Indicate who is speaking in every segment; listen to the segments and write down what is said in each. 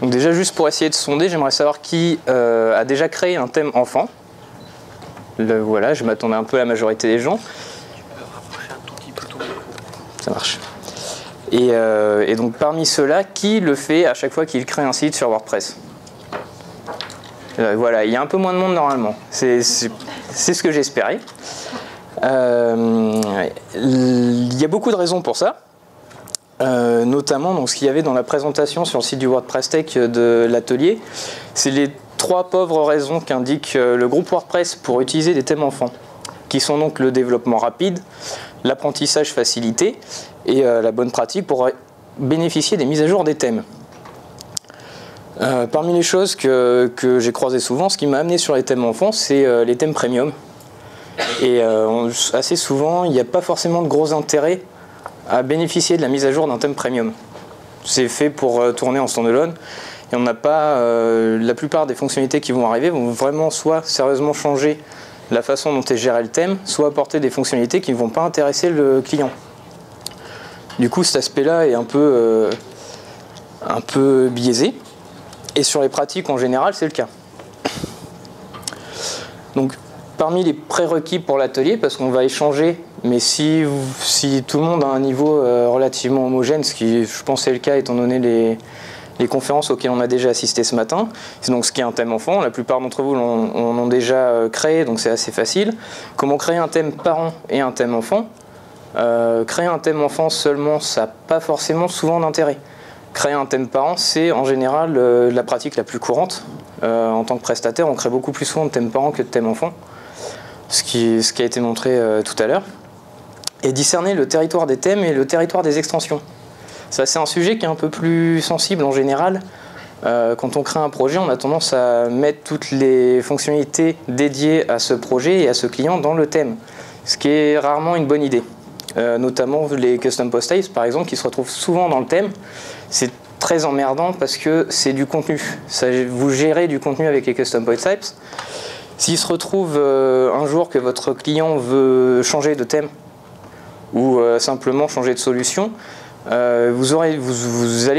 Speaker 1: Donc déjà, juste pour essayer de sonder, j'aimerais savoir qui a déjà créé un thème enfant. Voilà, je m'attendais un peu à la majorité des gens.
Speaker 2: Tu peux rapprocher un tout petit peu ton micro.
Speaker 1: Ça marche. Et donc parmi ceux-là, qui le fait à chaque fois qu'il crée un site sur WordPress? Voilà, il y a un peu moins de monde normalement. C'est ce que j'espérais. Il y a beaucoup de raisons pour ça. Notamment donc, ce qu'il y avait dans la présentation sur le site du WordPress Tech de l'atelier, c'est les 3 pauvres raisons qu'indique le groupe WordPress pour utiliser des thèmes enfants, qui sont donc le développement rapide, l'apprentissage facilité et la bonne pratique pour bénéficier des mises à jour des thèmes. Parmi les choses que j'ai croisées souvent, ce qui m'a amené sur les thèmes enfants, c'est les thèmes premium. Et assez souvent, il n'y a pas forcément de gros intérêt à bénéficier de la mise à jour d'un thème premium. C'est fait pour tourner en standalone et on n'a pas la plupart des fonctionnalités qui vont arriver vont vraiment soit sérieusement changer la façon dont est géré le thème, soit apporter des fonctionnalités qui ne vont pas intéresser le client. Du coup, cet aspect-là est un peu biaisé. Et sur les pratiques en général, c'est le cas. Donc, parmi les prérequis pour l'atelier, parce qu'on va échanger, mais si tout le monde a un niveau relativement homogène, ce qui je pense est le cas étant donné les conférences auxquelles on a déjà assisté ce matin, c'est donc ce qui est un thème enfant, la plupart d'entre vous en ont déjà créé, donc c'est assez facile. Comment créer un thème parent et un thème enfant? Créer un thème enfant seulement, ça n'a pas forcément souvent d'intérêt. Créer un thème parent, c'est en général la pratique la plus courante. En tant que prestataire, on crée beaucoup plus souvent de thèmes parents que de thèmes enfants, ce qui a été montré tout à l'heure. Et discerner le territoire des thèmes et le territoire des extensions. Ça, c'est un sujet qui est un peu plus sensible en général. Quand on crée un projet, on a tendance à mettre toutes les fonctionnalités dédiées à ce projet et à ce client dans le thème, ce qui est rarement une bonne idée. Notamment les custom post types par exemple qui se retrouvent souvent dans le thème. C'est très emmerdant parce que c'est du contenu. Vous gérez du contenu avec les custom post types. S'il se retrouve un jour que votre client veut changer de thème ou simplement changer de solution, vous allez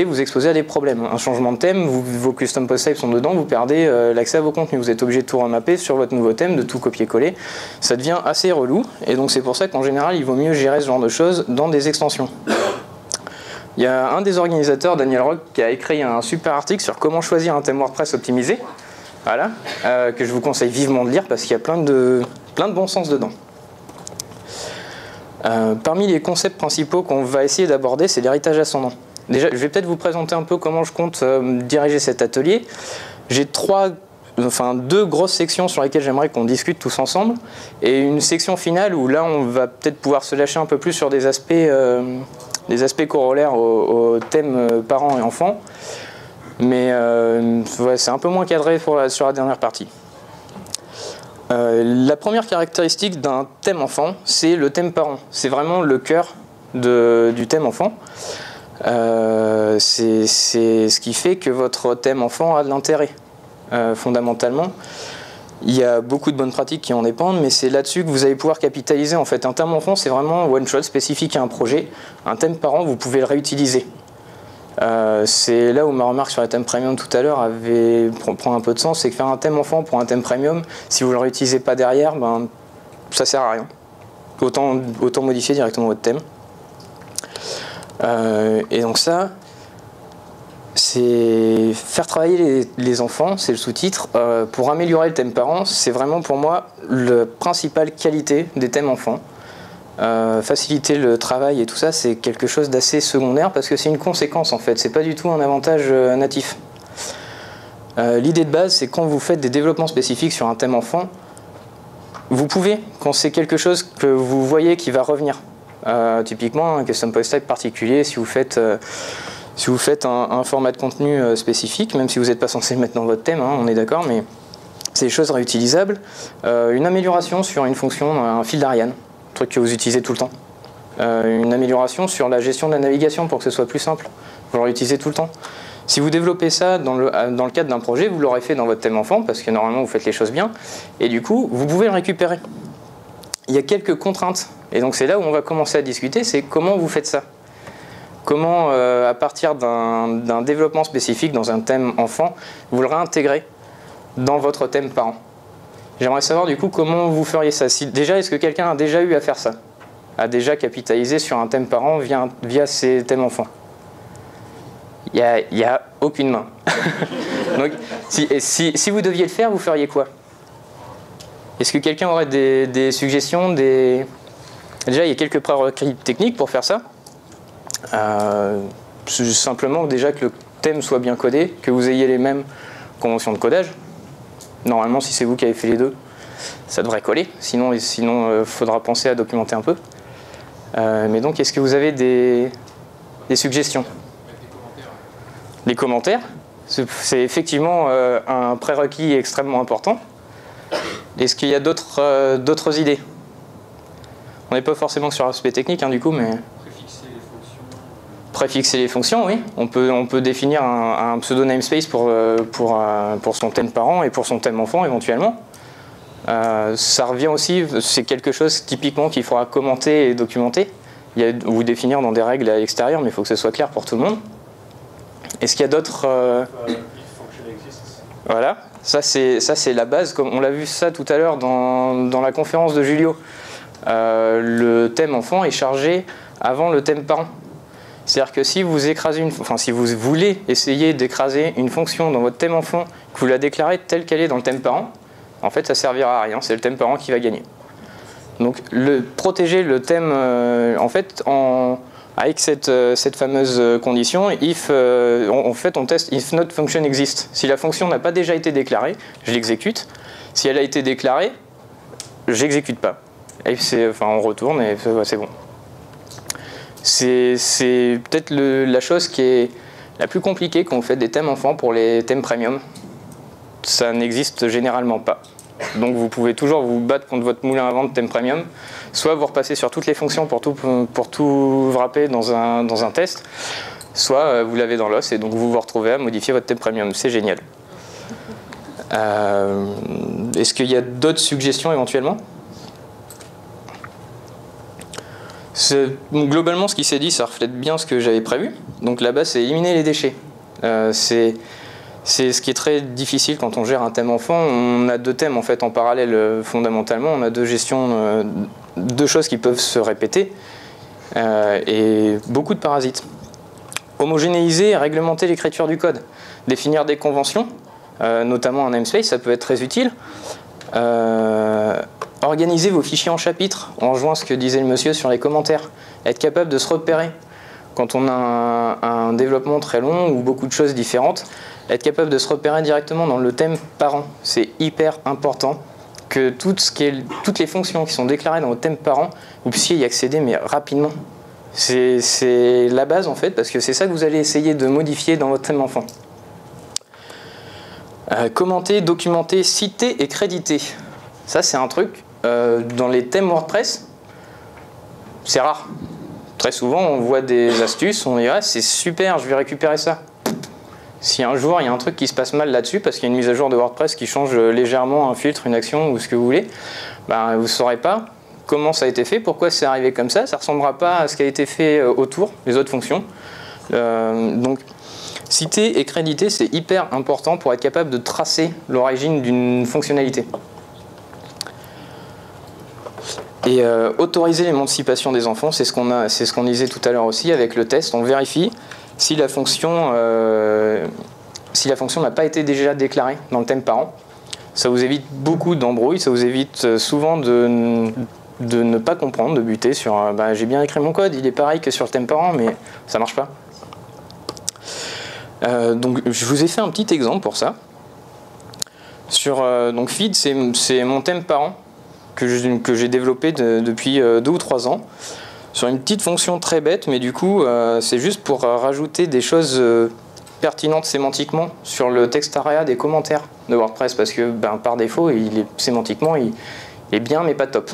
Speaker 1: vous exposer à des problèmes. Un changement de thème, vos custom post types sont dedans, vous perdez l'accès à vos contenus. Vous êtes obligé de tout remapper sur votre nouveau thème, de tout copier-coller. Ça devient assez relou et donc c'est pour ça qu'en général il vaut mieux gérer ce genre de choses dans des extensions. Il y a un des organisateurs, Daniel Rock, qui a écrit un super article sur comment choisir un thème WordPress optimisé, voilà, que je vous conseille vivement de lire parce qu'il y a plein de bon sens dedans. Parmi les concepts principaux qu'on va essayer d'aborder, c'est l'héritage ascendant. Déjà, je vais peut-être vous présenter un peu comment je compte diriger cet atelier. J'ai deux grosses sections sur lesquelles j'aimerais qu'on discute tous ensemble, et une section finale où là on va peut-être pouvoir se lâcher un peu plus sur des aspects corollaires au thème parents et enfants, mais ouais, c'est un peu moins cadré sur la dernière partie. La première caractéristique d'un thème enfant, c'est le thème parent. C'est vraiment le cœur du thème enfant. C'est ce qui fait que votre thème enfant a de l'intérêt, fondamentalement. Il y a beaucoup de bonnes pratiques qui en dépendent, mais c'est là-dessus que vous allez pouvoir capitaliser. En fait, un thème enfant, c'est vraiment one-shot, spécifique à un projet. Un thème parent, vous pouvez le réutiliser. C'est là où ma remarque sur les thèmes premium tout à l'heure prend un peu de sens, c'est que faire un thème enfant pour un thème premium, si vous ne le réutilisez pas derrière, ben, ça sert à rien. Autant modifier directement votre thème. Et donc ça, c'est faire travailler les enfants, c'est le sous-titre. Pour améliorer le thème parent, c'est vraiment pour moi la principale qualité des thèmes enfants. Faciliter le travail et tout ça, c'est quelque chose d'assez secondaire parce que c'est une conséquence en fait, c'est pas du tout un avantage natif. L'idée de base, c'est quand vous faites des développements spécifiques sur un thème enfant, vous pouvez, quand c'est quelque chose que vous voyez qui va revenir, typiquement un custom post type particulier, si vous faites un format de contenu spécifique, même si vous n'êtes pas censé le mettre dans votre thème, hein, on est d'accord, mais c'est des choses réutilisables. Une amélioration sur une fonction, un fil d'Ariane, truc que vous utilisez tout le temps. Une amélioration sur la gestion de la navigation pour que ce soit plus simple. Vous l'aurez utilisé tout le temps. Si vous développez ça dans le cadre d'un projet, vous l'aurez fait dans votre thème enfant parce que normalement vous faites les choses bien et du coup vous pouvez le récupérer. Il y a quelques contraintes et donc c'est là où on va commencer à discuter, c'est comment vous faites ça. comment, à partir d'un développement spécifique dans un thème enfant, vous le réintégrez dans votre thème parent. J'aimerais savoir du coup comment vous feriez ça. Déjà, est-ce que quelqu'un a déjà eu à faire ça? A déjà capitalisé sur un thème parent via ses thèmes enfants? Il n'y a aucune main. Donc, si vous deviez le faire, vous feriez quoi? Est-ce que quelqu'un aurait des suggestions, Déjà, il y a quelques prérequis techniques pour faire ça. Simplement déjà que le thème soit bien codé, que vous ayez les mêmes conventions de codage. Normalement, si c'est vous qui avez fait les deux, ça devrait coller. Sinon, faudra penser à documenter un peu. Mais donc, est-ce que vous avez des suggestions? Les commentaires, c'est effectivement un prérequis extrêmement important. Est-ce qu'il y a d'autres idées? On n'est pas forcément sur l'aspect technique, hein, du coup, mais... Préfixer les fonctions, oui. On peut définir un pseudo namespace pour son thème parent et pour son thème enfant, éventuellement. Ça revient aussi, c'est quelque chose typiquement qu'il faudra commenter et documenter. Ou définir dans des règles à l'extérieur, mais il faut que ce soit clair pour tout le monde. Est-ce qu'il y a d'autres... Voilà, ça c'est la base, comme on l'a vu ça tout à l'heure dans la conférence de Julio. Le thème enfant est chargé avant le thème parent. C'est-à-dire que si vous si vous voulez essayer d'écraser une fonction dans votre thème enfant, que vous la déclarez telle qu'elle est dans le thème parent, en fait ça ne servira à rien, c'est le thème parent qui va gagner. Donc protéger le thème, en fait, avec cette fameuse condition, on teste if not function exists. Si la fonction n'a pas déjà été déclarée, je l'exécute. Si elle a été déclarée, j'exécute pas. Et on retourne et c'est bon. C'est peut-être la chose qui est la plus compliquée quand vous faites des thèmes enfants pour les thèmes premium. Ça n'existe généralement pas. Donc vous pouvez toujours vous battre contre votre moulin à vent de thème premium. Soit vous repassez sur toutes les fonctions pour tout wrapper dans un test, soit vous l'avez dans l'os et donc vous vous retrouvez à modifier votre thème premium. C'est génial. Est-ce qu'il y a d'autres suggestions éventuellement? Globalement, ce qui s'est dit, ça reflète bien ce que j'avais prévu. Donc là-bas, c'est éliminer les déchets. C'est ce qui est très difficile quand on gère un thème enfant. On a deux thèmes en fait en parallèle fondamentalement. On a deux choses qui peuvent se répéter et beaucoup de parasites. Homogénéiser et réglementer l'écriture du code. Définir des conventions, notamment un namespace, ça peut être très utile. Organiser vos fichiers en chapitres, en rejoignant ce que disait le monsieur sur les commentaires. Être capable de se repérer. Quand on a un développement très long ou beaucoup de choses différentes, être capable de se repérer directement dans le thème parent. C'est hyper important que toutes les fonctions qui sont déclarées dans votre thème parent, vous puissiez y accéder mais rapidement. C'est la base en fait, parce que c'est ça que vous allez essayer de modifier dans votre thème enfant. Commenter, documenter, citer et créditer. Ça c'est un truc, dans les thèmes WordPress, c'est rare. Très souvent on voit des astuces, on dit ah, c'est super, je vais récupérer ça. Si un jour il y a un truc qui se passe mal là-dessus, parce qu'il y a une mise à jour de WordPress qui change légèrement un filtre, une action ou ce que vous voulez, ben, vous ne saurez pas comment ça a été fait, pourquoi c'est arrivé comme ça ne ressemblera pas à ce qui a été fait autour, les autres fonctions. Donc citer et créditer, c'est hyper important pour être capable de tracer l'origine d'une fonctionnalité. Et autoriser l'émancipation des enfants, c'est ce qu'on disait tout à l'heure aussi avec le test. On vérifie si la fonction n'a pas été déjà déclarée dans le thème parent. Ça vous évite beaucoup d'embrouilles, ça vous évite souvent de ne pas comprendre, de buter sur j'ai bien écrit mon code, il est pareil que sur le thème parent, mais ça marche pas. Donc je vous ai fait un petit exemple pour ça. Donc feed, c'est mon thème parent que j'ai développé depuis 2 ou 3 ans sur une petite fonction très bête, mais du coup c'est juste pour rajouter des choses pertinentes sémantiquement sur le text area des commentaires de WordPress, parce que par défaut sémantiquement il est bien mais pas top.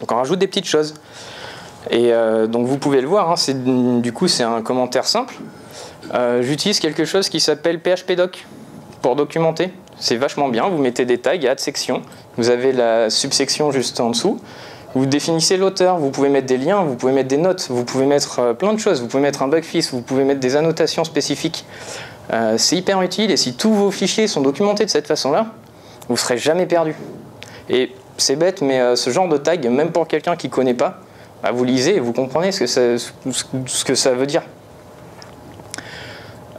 Speaker 1: Donc on rajoute des petites choses et donc vous pouvez le voir, hein, du coup c'est un commentaire simple. J'utilise quelque chose qui s'appelle phpdoc pour documenter. C'est vachement bien, vous mettez des tags, add section, vous avez la subsection juste en dessous, Vous définissez l'auteur, vous pouvez mettre des liens, vous pouvez mettre des notes, vous pouvez mettre plein de choses, vous pouvez mettre un bug fix, vous pouvez mettre des annotations spécifiques. C'est hyper utile et si tous vos fichiers sont documentés de cette façon-là, vous ne serez jamais perdu. Et c'est bête, mais ce genre de tag, même pour quelqu'un qui ne connaît pas, bah, vous lisez et vous comprenez ce que ça veut dire.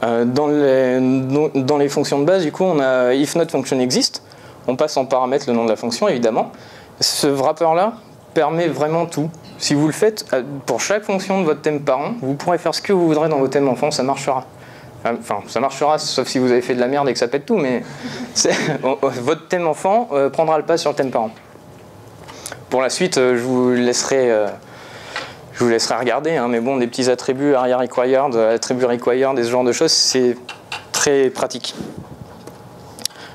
Speaker 1: Dans les fonctions de base, du coup, on a if not function exist. On passe en paramètre le nom de la fonction, évidemment. Ce wrapper-là permet vraiment tout. Si vous le faites pour chaque fonction de votre thème parent, vous pourrez faire ce que vous voudrez dans vos thèmes enfants, ça marchera. Enfin, ça marchera, sauf si vous avez fait de la merde et que ça pète tout, mais votre thème enfant prendra le pas sur le thème parent. Pour la suite, je vous laisserai regarder, hein, mais bon, des petits attributs ARIA required, attributs required et ce genre de choses, c'est très pratique.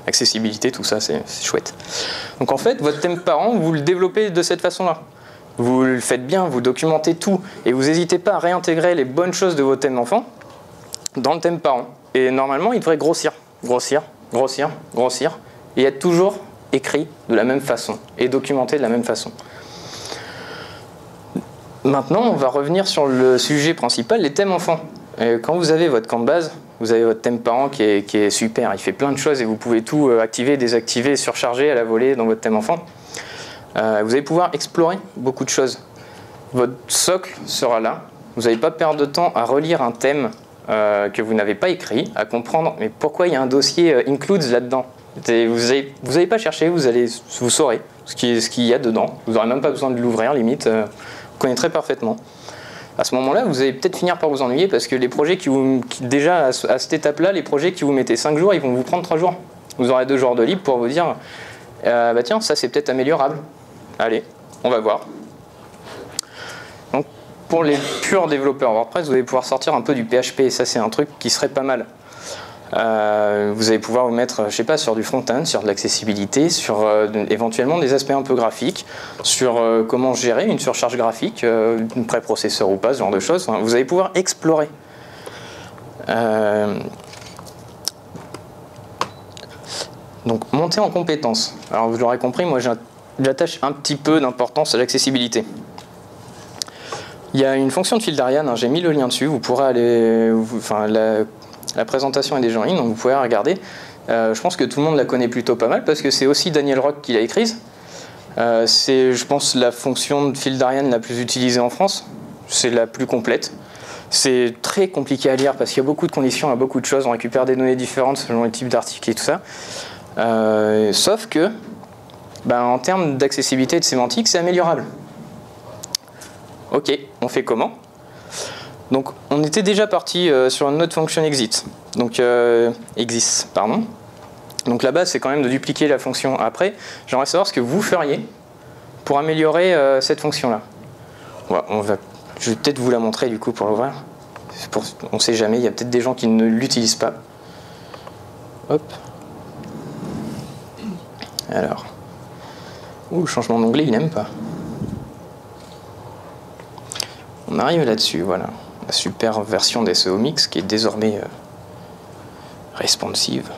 Speaker 1: Accessibilité, tout ça, c'est chouette. Donc en fait, votre thème parent, vous le développez de cette façon-là. Vous le faites bien, vous documentez tout, et vous n'hésitez pas à réintégrer les bonnes choses de vos thèmes enfants dans le thème parent. Et normalement, il devrait grossir, grossir, grossir, grossir, et être toujours écrit de la même façon, et documenté de la même façon. Maintenant, on va revenir sur le sujet principal, les thèmes enfants. Et quand vous avez votre camp de base, vous avez votre thème parent qui est super, il fait plein de choses et vous pouvez tout activer, désactiver, surcharger à la volée dans votre thème enfant. Vous allez pouvoir explorer beaucoup de choses. Votre socle sera là, vous n'allez pas perdre de temps à relire un thème que vous n'avez pas écrit, à comprendre mais pourquoi il y a un dossier includes là-dedans. Vous n'allez pas chercher, vous saurez ce qu'il y a dedans, vous n'aurez même pas besoin de l'ouvrir limite. Vous connaîtrez parfaitement. À ce moment-là, vous allez peut-être finir par vous ennuyer parce que les projets déjà à cette étape-là, les projets qui vous mettez 5 jours, ils vont vous prendre 3 jours. Vous aurez 2 jours de libre pour vous dire bah tiens, ça c'est peut-être améliorable. Allez, on va voir. Donc pour les purs développeurs WordPress, vous allez pouvoir sortir un peu du PHP et ça c'est un truc qui serait pas mal. Vous allez pouvoir vous mettre, je sais pas, sur du front-end, sur de l'accessibilité, sur éventuellement des aspects un peu graphiques, sur comment gérer une surcharge graphique, un préprocesseur ou pas, ce genre de choses. Enfin, vous allez pouvoir explorer. Donc, monter en compétences. Alors, vous l'aurez compris, moi j'attache un petit peu d'importance à l'accessibilité. Il y a une fonction de fil d'Ariane, hein, j'ai mis le lien dessus, vous pourrez aller... La présentation est déjà en ligne, donc vous pouvez la regarder. Je pense que tout le monde la connaît plutôt pas mal parce que c'est aussi Daniel Rock qui l'a écrite. C'est, je pense, la fonction de fil d'Ariane la plus utilisée en France. C'est la plus complète. C'est très compliqué à lire parce qu'il y a beaucoup de conditions, il y a beaucoup de choses. On récupère des données différentes selon les types d'articles et tout ça. Sauf que, en termes d'accessibilité et de sémantique, c'est améliorable. Ok, on fait comment ? Donc on était déjà parti sur une autre fonction exit. Donc exist, pardon. Donc la base c'est quand même de dupliquer la fonction après. J'aimerais savoir ce que vous feriez pour améliorer cette fonction-là. Je vais peut-être vous la montrer du coup pour l'ouvrir. On ne sait jamais, il y a peut-être des gens qui ne l'utilisent pas. Hop. Alors. Ouh, changement d'onglet, il n'aime pas. On arrive là-dessus, voilà. La super version d'SEO Mix qui est désormais responsive.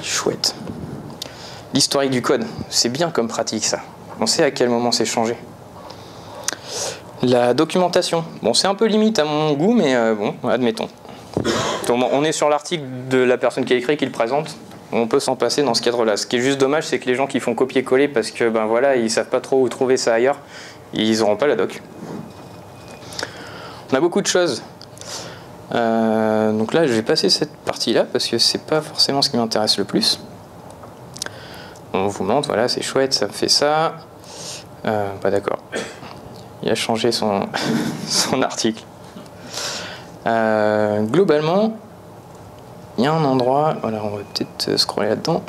Speaker 1: Chouette. L'historique du code, c'est bien comme pratique ça. On sait à quel moment c'est changé. La documentation, bon c'est un peu limite à mon goût, mais bon, admettons. Donc, on est sur l'article de la personne qui a écrit, qui le présente. On peut s'en passer dans ce cadre-là. Ce qui est juste dommage, c'est que les gens qui font copier-coller parce que voilà, ils savent pas trop où trouver ça ailleurs, ils n'auront pas la doc. On a beaucoup de choses. Donc là, je vais passer cette partie-là parce que c'est pas forcément ce qui m'intéresse le plus. On vous montre, voilà, c'est chouette, ça me fait ça. Pas d'accord. Il a changé son article. Globalement, il y a un endroit, voilà, on va peut-être scroller là-dedans.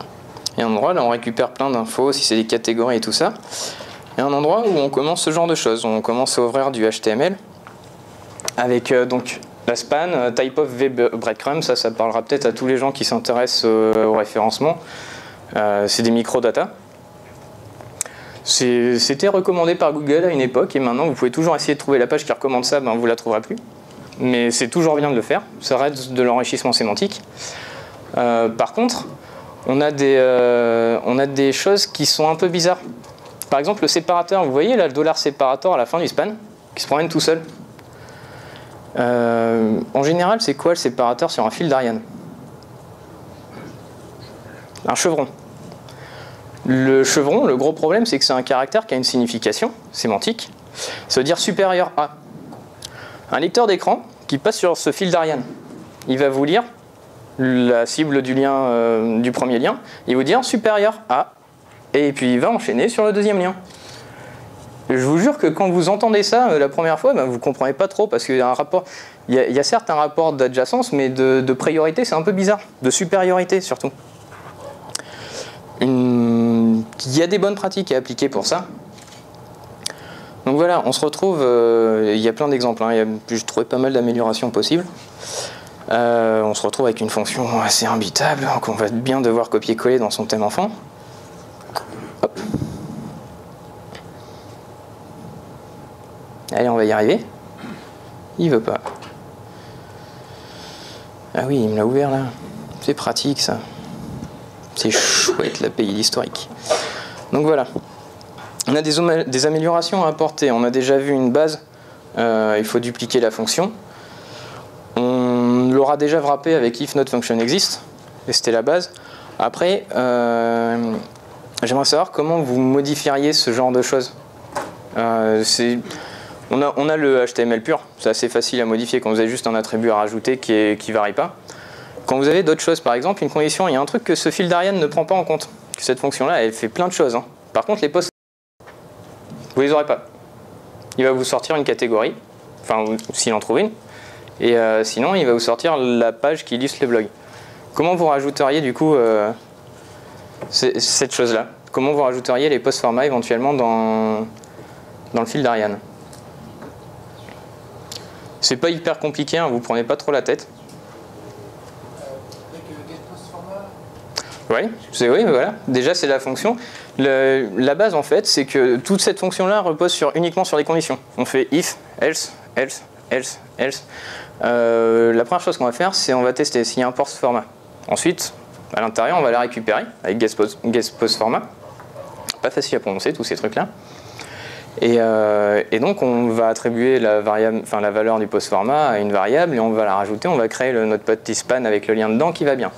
Speaker 1: Il y a un endroit, là on récupère plein d'infos, si c'est des catégories et tout ça. Il y a un endroit où on commence ce genre de choses. On commence à ouvrir du HTML avec donc la span, type of breadcrumb, ça parlera peut-être à tous les gens qui s'intéressent au référencement. C'est des microdata. C'était recommandé par Google à une époque et maintenant vous pouvez toujours essayer de trouver la page qui recommande ça, vous ne la trouverez plus. Mais c'est toujours bien de le faire, ça reste de l'enrichissement sémantique. Par contre, on a des choses qui sont un peu bizarres. Par exemple, le séparateur, vous voyez là, le $séparateur à la fin du span, qui se promène tout seul. En général, c'est quoi le séparateur sur un fil d'Ariane? Un chevron. Le chevron, le gros problème, c'est que c'est un caractère qui a une signification sémantique. Ça veut dire supérieur à. Un lecteur d'écran qui passe sur ce fil d'Ariane, il va vous lire la cible du lien, du premier lien, il va vous dire supérieur à, et puis il va enchaîner sur le deuxième lien. Je vous jure que quand vous entendez ça la première fois, vous ne comprenez pas trop, parce qu'il y a un rapport, il y a certes un rapport d'adjacence, mais de priorité, c'est un peu bizarre, de supériorité surtout. Il y a des bonnes pratiques à appliquer pour ça. Donc voilà, on se retrouve, il y a plein d'exemples, j'ai trouvé pas mal d'améliorations possibles. On se retrouve avec une fonction assez imbitable, qu'on va bien devoir copier-coller dans son thème enfant. Hop. Allez, on va y arriver. Il veut pas. Ah oui, il me l'a ouvert là. C'est pratique ça. C'est chouette l'API historique. Donc voilà. On a des améliorations à apporter. On a déjà vu une base. Il faut dupliquer la fonction. On l'aura déjà wrappé avec if not function exist. Et c'était la base. Après, j'aimerais savoir comment vous modifieriez ce genre de choses. On a le HTML pur. C'est assez facile à modifier quand vous avez juste un attribut à rajouter qui ne varie pas. Quand vous avez d'autres choses, par exemple, une condition, il y a un truc que ce fil d'Ariane ne prend pas en compte. Cette fonction-là, elle fait plein de choses. Par contre, les posts, vous les aurez pas. Il va vous sortir une catégorie, enfin, s'il en trouve une, et sinon, il va vous sortir la page qui illustre les blogs. Comment vous rajouteriez, du coup, cette chose-là? Comment vous rajouteriez les post formats éventuellement dans le fil d'Ariane? C'est pas hyper compliqué, vous prenez pas trop la tête. Oui, voilà. Déjà, c'est la fonction. La base, en fait, c'est que toute cette fonction-là repose uniquement sur les conditions. On fait if, else, else, else, else. La première chose qu'on va faire, c'est on va tester s'il y a un post format. Ensuite, à l'intérieur, on va la récupérer avec guest post format. Pas facile à prononcer, tous ces trucs-là. Et donc, on va attribuer la valeur du post format à une variable et on va la rajouter. On va créer notre petit span avec le lien dedans qui va bien.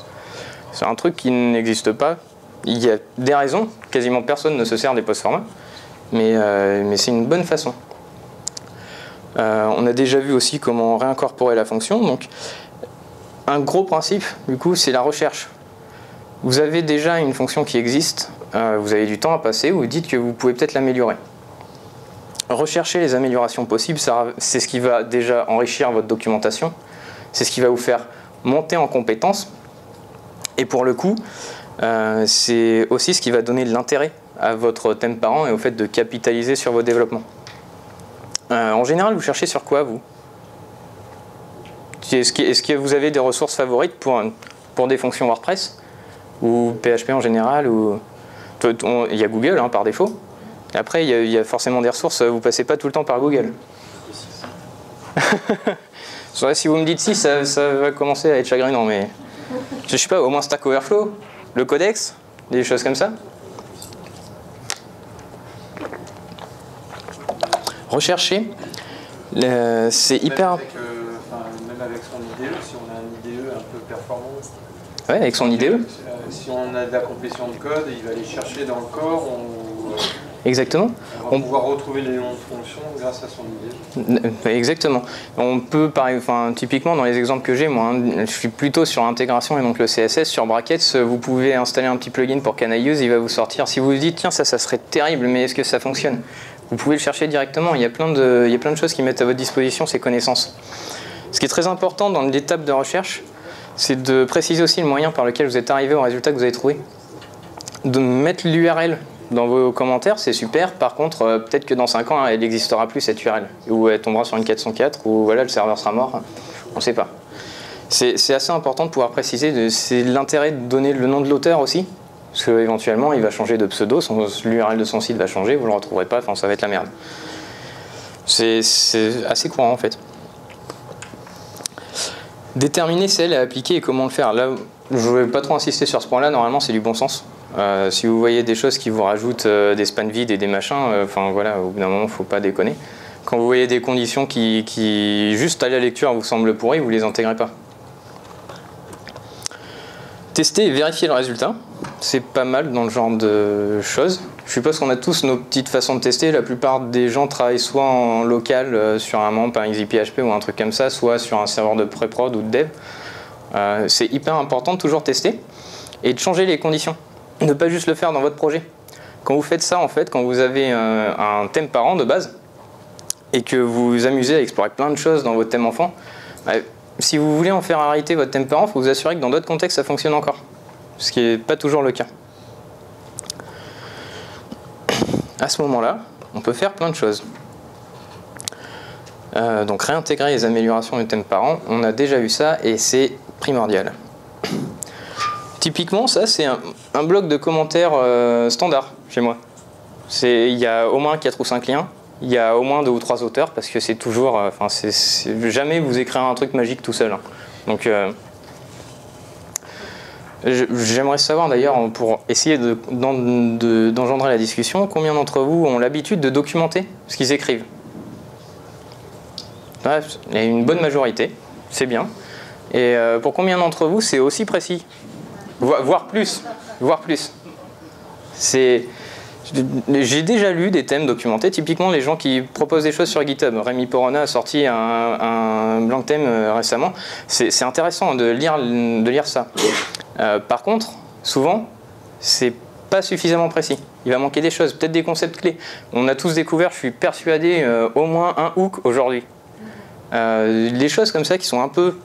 Speaker 1: C'est un truc qui n'existe pas. Il y a des raisons, quasiment personne ne se sert des post-formats, mais c'est une bonne façon. On a déjà vu aussi comment réincorporer la fonction. Donc, un gros principe, du coup, c'est la recherche. Vous avez déjà une fonction qui existe, vous avez du temps à passer, vous dites que vous pouvez peut-être l'améliorer. Rechercher les améliorations possibles, c'est ce qui va déjà enrichir votre documentation, c'est ce qui va vous faire monter en compétences. Et pour le coup, c'est aussi ce qui va donner de l'intérêt à votre thème parent et au fait de capitaliser sur vos développements. En général, vous cherchez sur quoi, vous? Est-ce que vous avez des ressources favorites pour des fonctions WordPress? Ou PHP en général il y a Google par défaut. Et après, il y a forcément des ressources, vous ne passez pas tout le temps par Google. Si vous me dites si, ça va commencer à être chagrinant, mais... Je sais pas, au moins Stack Overflow, le codex, des choses comme ça. Rechercher, c'est hyper...
Speaker 3: Même avec son IDE, si on a un IDE un peu performant.
Speaker 1: Ouais, avec son IDE.
Speaker 3: Si on a de la complétion de code, il va aller chercher dans le corps.
Speaker 1: Exactement.
Speaker 3: On va pouvoir retrouver les noms de fonctions grâce à son IDE.
Speaker 1: Exactement. On peut, typiquement dans les exemples que j'ai, moi, je suis plutôt sur l'intégration et donc le CSS. Sur Brackets, vous pouvez installer un petit plugin pour Can I Use, il va vous sortir. Si vous vous dites, tiens, ça serait terrible, mais est-ce que ça fonctionne? Vous pouvez le chercher directement. Il y a plein de choses qui mettent à votre disposition ces connaissances. Ce qui est très important dans l'étape de recherche, c'est de préciser aussi le moyen par lequel vous êtes arrivé au résultat que vous avez trouvé. De mettre l'URL dans vos commentaires, c'est super. Par contre, peut-être que dans 5 ans, elle n'existera plus, cette URL. Ou elle tombera sur une 404, ou voilà, le serveur sera mort. On ne sait pas. C'est assez important de pouvoir préciser. C'est l'intérêt de donner le nom de l'auteur aussi. Parce qu'éventuellement, il va changer de pseudo, l'URL de son site va changer, vous ne le retrouverez pas, ça va être la merde. C'est assez courant en fait. Déterminer celle à appliquer et comment le faire. Là, je ne vais pas trop insister sur ce point-là, normalement c'est du bon sens. Si vous voyez des choses qui vous rajoutent des spans vides et des machins, enfin voilà, au bout d'un moment, il ne faut pas déconner. Quand vous voyez des conditions qui, juste à la lecture, vous semblent pourries, vous ne les intégrez pas. Tester et vérifier le résultat, c'est pas mal dans le genre de choses. Je suppose qu'on a tous nos petites façons de tester. La plupart des gens travaillent soit en local sur un MAMP, un EasyPHP ou un truc comme ça, soit sur un serveur de pré-prod ou de dev. C'est hyper important de toujours tester et de changer les conditions. Ne pas juste le faire dans votre projet. Quand vous faites ça, en fait, quand vous avez un thème parent de base et que vous vous amusez à explorer plein de choses dans votre thème enfant, si vous voulez en faire en réalité votre thème parent, il faut vous assurer que dans d'autres contextes, ça fonctionne encore. Ce qui n'est pas toujours le cas. À ce moment-là, on peut faire plein de choses. Donc réintégrer les améliorations du thème parent, on a déjà vu ça et c'est primordial. Typiquement, ça c'est un bloc de commentaires standard chez moi. Il y a au moins 4 ou 5 liens, il y a au moins 2 ou 3 auteurs parce que c'est toujours, jamais vous écrire un truc magique tout seul. Hein. Donc j'aimerais savoir d'ailleurs, pour essayer d'engendrer la discussion, combien d'entre vous ont l'habitude de documenter ce qu'ils écrivent? Bref, il y a une bonne majorité, c'est bien. Et pour combien d'entre vous c'est aussi précis? Voire plus. J'ai déjà lu des thèmes documentés, typiquement les gens qui proposent des choses sur GitHub. Rémi Porona a sorti un blank thème récemment. C'est intéressant de lire ça. Par contre, souvent, c'est pas suffisamment précis. Il va manquer des choses, peut-être des concepts clés. On a tous découvert, je suis persuadé, au moins un hook aujourd'hui. Les choses comme ça qui sont un peu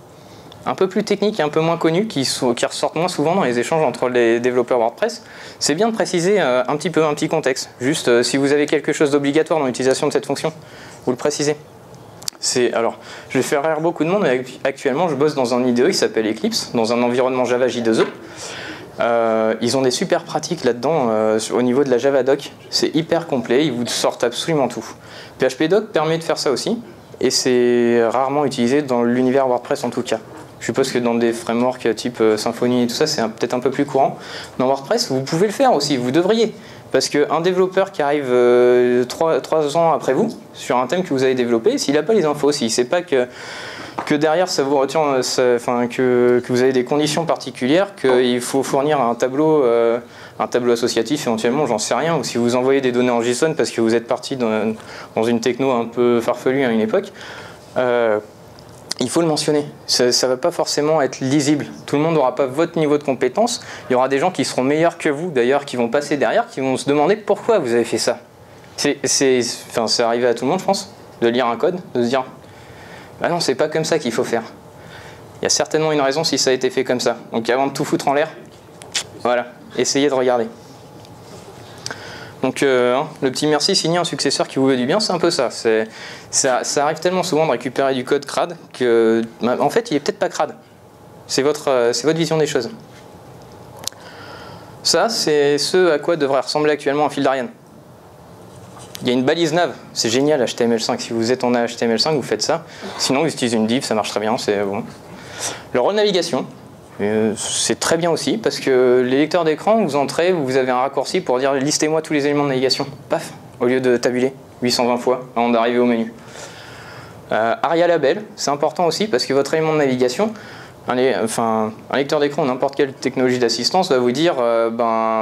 Speaker 1: plus techniques et un peu moins connues, qui ressortent moins souvent dans les échanges entre les développeurs WordPress, c'est bien de préciser un petit contexte. Juste, si vous avez quelque chose d'obligatoire dans l'utilisation de cette fonction, vous le précisez. Alors, je vais faire rire beaucoup de monde, mais actuellement, je bosse dans un IDE qui s'appelle Eclipse, dans un environnement Java J2E. Ils ont des super pratiques là-dedans au niveau de la Javadoc. C'est hyper complet, ils vous sortent absolument tout. PHPDoc permet de faire ça aussi, et c'est rarement utilisé dans l'univers WordPress en tout cas. Je suppose que dans des frameworks type Symfony et tout ça, c'est peut-être un peu plus courant. Dans WordPress, vous pouvez le faire aussi, vous devriez. Parce qu'un développeur qui arrive 3 ans après vous, sur un thème que vous avez développé, s'il n'a pas les infos, s'il ne sait pas que derrière ça vous retient, que vous avez des conditions particulières, qu'il faut fournir un tableau associatif éventuellement, j'en sais rien, ou si vous envoyez des données en JSON parce que vous êtes parti dans une techno un peu farfelue à une époque, il faut le mentionner. Ça ne va pas forcément être lisible. Tout le monde n'aura pas votre niveau de compétence. Il y aura des gens qui seront meilleurs que vous, d'ailleurs, qui vont passer derrière, qui vont se demander pourquoi vous avez fait ça. C'est arrivé à tout le monde, je pense, de lire un code, de se dire « Ah non, c'est pas comme ça qu'il faut faire. » Il y a certainement une raison si ça a été fait comme ça. Donc avant de tout foutre en l'air, voilà, essayez de regarder. Donc le petit merci signé un successeur qui vous veut du bien, c'est un peu ça. Ça arrive tellement souvent de récupérer du code crade que, en fait, il est peut-être pas crade. C'est votre vision des choses. Ça, c'est ce à quoi devrait ressembler actuellement un fil d'Ariane. Il y a une balise nav, c'est génial HTML5. Si vous êtes en HTML5, vous faites ça. Sinon, vous utilisez une div, ça marche très bien, c'est bon. Le rôle navigation, c'est très bien aussi, parce que les lecteurs d'écran, vous entrez, vous avez un raccourci pour dire listez-moi tous les éléments de navigation. Paf, au lieu de tabuler 820 fois avant d'arriver au menu. ARIA label, c'est important aussi, parce que votre élément de navigation, un lecteur d'écran ou n'importe quelle technologie d'assistance va vous dire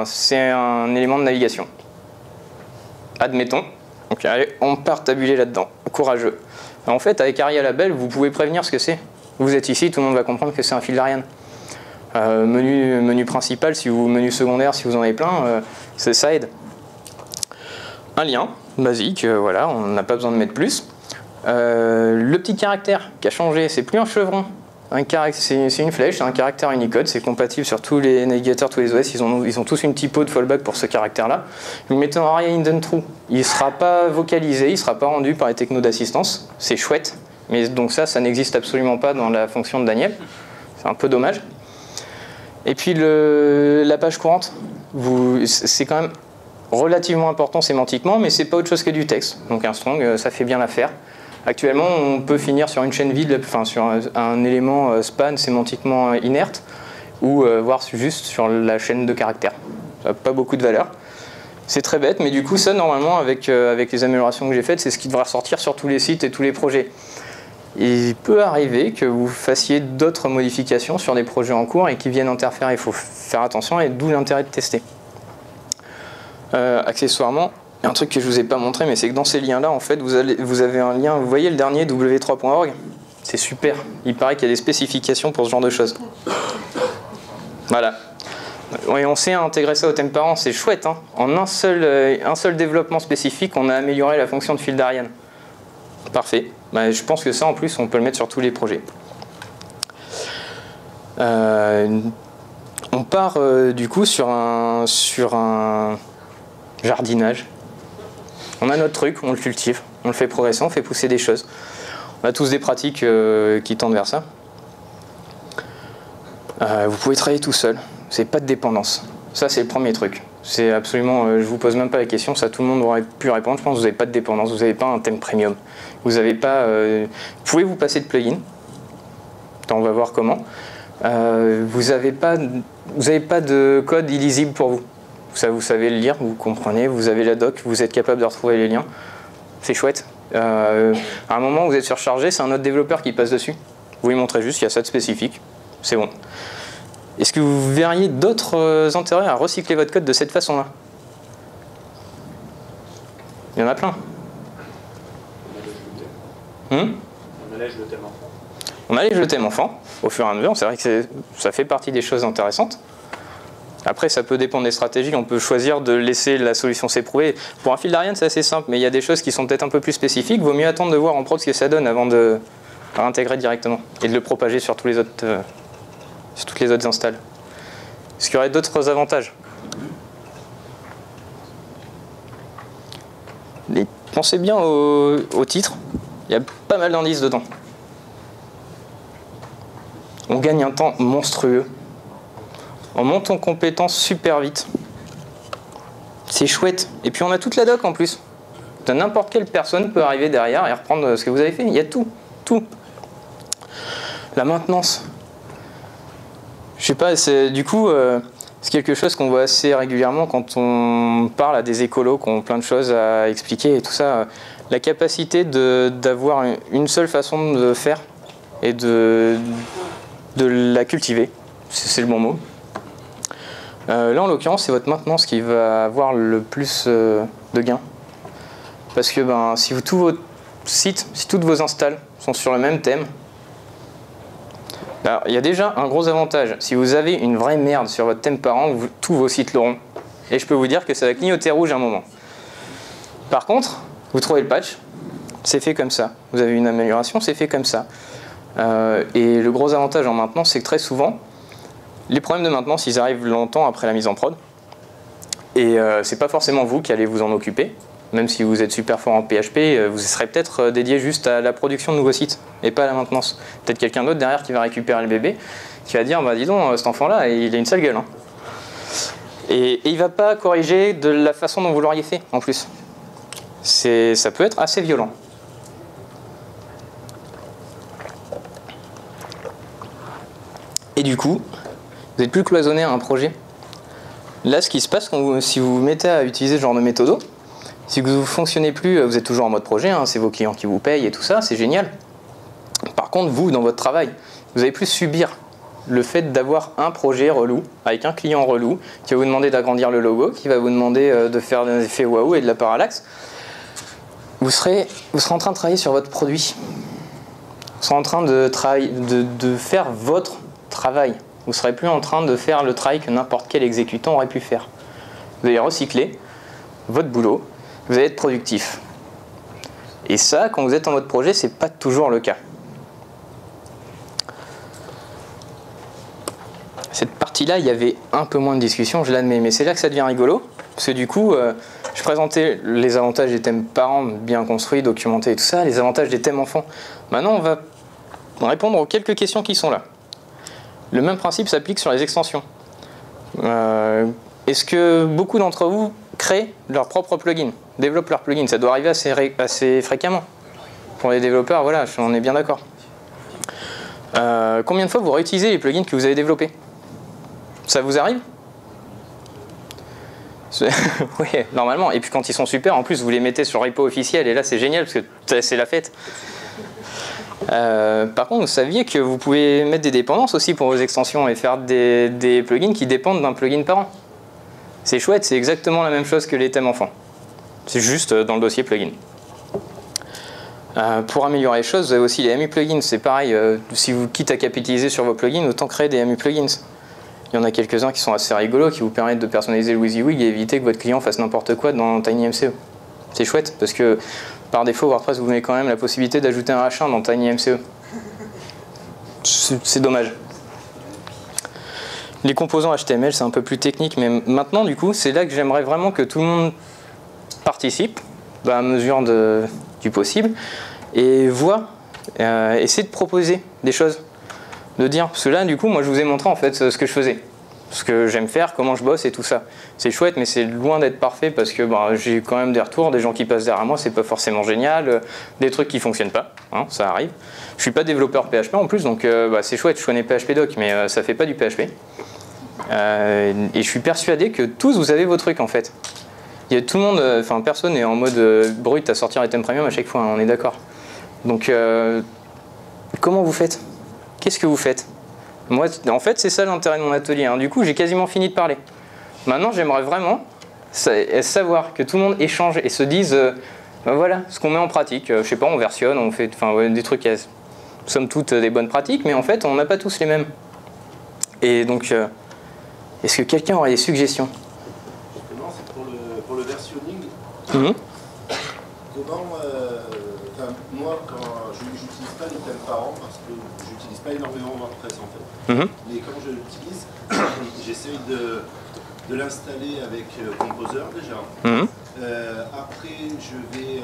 Speaker 1: c'est un élément de navigation. Admettons. Donc allez, on part tabuler là-dedans. Courageux. En fait, avec ARIA label, vous pouvez prévenir ce que c'est. Vous êtes ici, tout le monde va comprendre que c'est un fil d'Ariane. Menu principal, menu secondaire, si vous en avez plein, ça aide. Un lien basique, voilà, on n'a pas besoin de mettre plus. Le petit caractère qui a changé, c'est plus un chevron. C'est une flèche, c'est un caractère Unicode, c'est compatible sur tous les navigateurs, tous les OS, ils ont tous une typo de fallback pour ce caractère-là. Vous le mettez en ARIA indent true, il ne sera pas vocalisé, il ne sera pas rendu par les technos d'assistance, c'est chouette, mais donc ça n'existe absolument pas dans la fonction de Daniel, c'est un peu dommage. Et puis la page courante, c'est quand même relativement important sémantiquement, mais c'est pas autre chose que du texte, donc un strong, ça fait bien l'affaire. Actuellement, on peut finir sur une chaîne vide, sur un élément span sémantiquement inerte, ou voire juste sur la chaîne de caractères. Ça n'a pas beaucoup de valeur. C'est très bête, mais du coup, ça, normalement, avec les améliorations que j'ai faites, c'est ce qui devra sortir sur tous les sites et tous les projets. Il peut arriver que vous fassiez d'autres modifications sur des projets en cours et qui viennent interférer. Il faut faire attention et d'où l'intérêt de tester. Accessoirement, il y a un truc que je ne vous ai pas montré, mais c'est que dans ces liens-là, en fait, vous avez un lien, vous voyez le dernier, w3.org. C'est super. Il paraît qu'il y a des spécifications pour ce genre de choses. Voilà. Et on sait intégrer ça au thème parent, c'est chouette. Hein. En un seul développement spécifique, on a amélioré la fonction de fil d'Ariane. Parfait. Bah, je pense que ça, en plus, on peut le mettre sur tous les projets. On part du coup sur un jardinage. On a notre truc, on le cultive, on le fait progresser, on fait pousser des choses. On a tous des pratiques qui tendent vers ça. Vous pouvez travailler tout seul, c'est pas de dépendance. Ça, c'est le premier truc. C'est absolument, je vous pose même pas la question, ça tout le monde aurait pu répondre. Je pense que vous n'avez pas de dépendance, vous n'avez pas un thème premium. Vous n'avez pas. Vous pouvez vous passer de plugin. On va voir comment. Vous n'avez pas de code illisible pour vous. Ça, vous savez le lire, vous comprenez, vous avez la doc, vous êtes capable de retrouver les liens. C'est chouette. À un moment où vous êtes surchargé, c'est un autre développeur qui passe dessus. Vous lui montrez juste qu'il y a ça de spécifique. C'est bon. Est-ce que vous verriez d'autres intérêts à recycler votre code de cette façon-là? Il y en a plein.
Speaker 3: On allège le thème enfant.
Speaker 1: On allège le thème enfant, au fur et à mesure. C'est vrai que ça fait partie des choses intéressantes. Après, ça peut dépendre des stratégies. On peut choisir de laisser la solution s'éprouver. Pour un fil d'Ariane, c'est assez simple, mais il y a des choses qui sont peut-être un peu plus spécifiques. Vaut mieux attendre de voir en prod ce que ça donne avant de réintégrer directement et de le propager sur tous les autres, sur toutes les autres installs. Est-ce qu'il y aurait d'autres avantages? Et pensez bien au titre. Il y a pas mal d'indices dedans. On gagne un temps monstrueux. On monte en compétences super vite. C'est chouette. Et puis on a toute la doc en plus. N'importe quelle personne peut arriver derrière et reprendre ce que vous avez fait. Il y a tout. Tout. La maintenance. Je sais pas, du coup, c'est quelque chose qu'on voit assez régulièrement quand on parle à des écolos qui ont plein de choses à expliquer et tout ça. La capacité d'avoir une seule façon de faire et de la cultiver. C'est le bon mot. Là, en l'occurrence, c'est votre maintenance qui va avoir le plus de gains. Parce que si tous vos sites, si toutes vos installs sont sur le même thème, il y a déjà un gros avantage. Si vous avez une vraie merde sur votre thème parent, tous vos sites l'auront. Et je peux vous dire que ça va clignoter rouge à un moment. Par contre, vous trouvez le patch, c'est fait comme ça. Vous avez une amélioration, c'est fait comme ça. Et le gros avantage en maintenance, c'est que très souvent, les problèmes de maintenance, ils arrivent longtemps après la mise en prod. Et c'est pas forcément vous qui allez vous en occuper. Même si vous êtes super fort en PHP, vous serez peut-être dédié juste à la production de nouveaux sites et pas à la maintenance. Peut-être quelqu'un d'autre derrière qui va récupérer le bébé, qui va dire dis donc, cet enfant-là, il a une sale gueule. Hein. Et il va pas corriger de la façon dont vous l'auriez fait en plus. Ça peut être assez violent. Et du coup, vous n'êtes plus cloisonné à un projet. Là, ce qui se passe si vous vous mettez à utiliser ce genre de méthodo, si vous ne fonctionnez plus, vous êtes toujours en mode projet, hein, c'est vos clients qui vous payent et tout ça, c'est génial. Par contre, vous, dans votre travail, vous allez plus subir le fait d'avoir un projet relou, avec un client relou, qui va vous demander d'agrandir le logo, qui va vous demander de faire des effets waouh et de la parallaxe. Vous serez en train de travailler sur votre produit. Vous serez en train de faire votre travail. Vous ne serez plus en train de faire le travail que n'importe quel exécutant aurait pu faire. Vous allez recycler votre boulot, vous allez être productif. Et ça, quand vous êtes en mode projet, c'est pas toujours le cas. Cette partie-là, il y avait un peu moins de discussion, je l'admets, mais c'est là que ça devient rigolo, parce que du coup, je présentais les avantages des thèmes parents bien construits, documentés et tout ça, les avantages des thèmes enfants. Maintenant, on va répondre aux quelques questions qui sont là. Le même principe s'applique sur les extensions. Est-ce que beaucoup d'entre vous créent leur propre plugin, développent leur plugin? Ça doit arriver assez fréquemment. Pour les développeurs, voilà, on est bien d'accord. Combien de fois vous réutilisez les plugins que vous avez développés? Ça vous arrive? Oui, normalement. Et puis quand ils sont super, en plus, vous les mettez sur repo officiel, et là, c'est génial, parce que c'est la fête. Par contre, vous saviez que vous pouvez mettre des dépendances aussi pour vos extensions et faire des plugins qui dépendent d'un plugin parent. C'est chouette, c'est exactement la même chose que les thèmes enfants. C'est juste dans le dossier plugin. Pour améliorer les choses, vous avez aussi les AMU plugins. C'est pareil, si vous quittez à capitaliser sur vos plugins, autant créer des AMU plugins. Il y en a quelques-uns qui sont assez rigolos, qui vous permettent de personnaliser le WYSIWYG et éviter que votre client fasse n'importe quoi dans TinyMCE. C'est chouette, parce que par défaut, WordPress vous met quand même la possibilité d'ajouter un H1 dans TinyMCE. C'est dommage. Les composants HTML, c'est un peu plus technique, mais maintenant, du coup, c'est là que j'aimerais vraiment que tout le monde participe, à mesure du possible, et voit, essaie de proposer des choses. De dire, parce que là, du coup, moi, je vous ai montré en fait ce que je faisais. Ce que j'aime faire, comment je bosse et tout ça. C'est chouette, mais c'est loin d'être parfait parce que j'ai quand même des retours, des gens qui passent derrière moi, c'est pas forcément génial, des trucs qui fonctionnent pas, hein, ça arrive. Je suis pas développeur PHP en plus, donc c'est chouette, je connais PHP doc, mais ça fait pas du PHP. Et je suis persuadé que tous vous avez vos trucs en fait. Il y a tout le monde, enfin personne n'est en mode brut à sortir les thèmes premium à chaque fois, hein, on est d'accord. Donc comment vous faites? Qu'est-ce que vous faites? Moi, en fait, c'est ça l'intérêt de mon atelier. Hein. Du coup, j'ai quasiment fini de parler. Maintenant, j'aimerais vraiment savoir que tout le monde échange et se dise, voilà, ce qu'on met en pratique. Je sais pas, on versionne, on fait des trucs, somme toute, des bonnes pratiques, mais en fait, on n'a pas tous les mêmes. Et donc, est-ce que quelqu'un aurait des suggestions?
Speaker 4: Justement, c'est pour le versionning. Comment, moi, quand je n'utilise pas les thèmes parents parce que j'utilise pas énormément WordPress en fait. Mais quand je l'utilise, j'essaye de l'installer avec Composer déjà. Après, je vais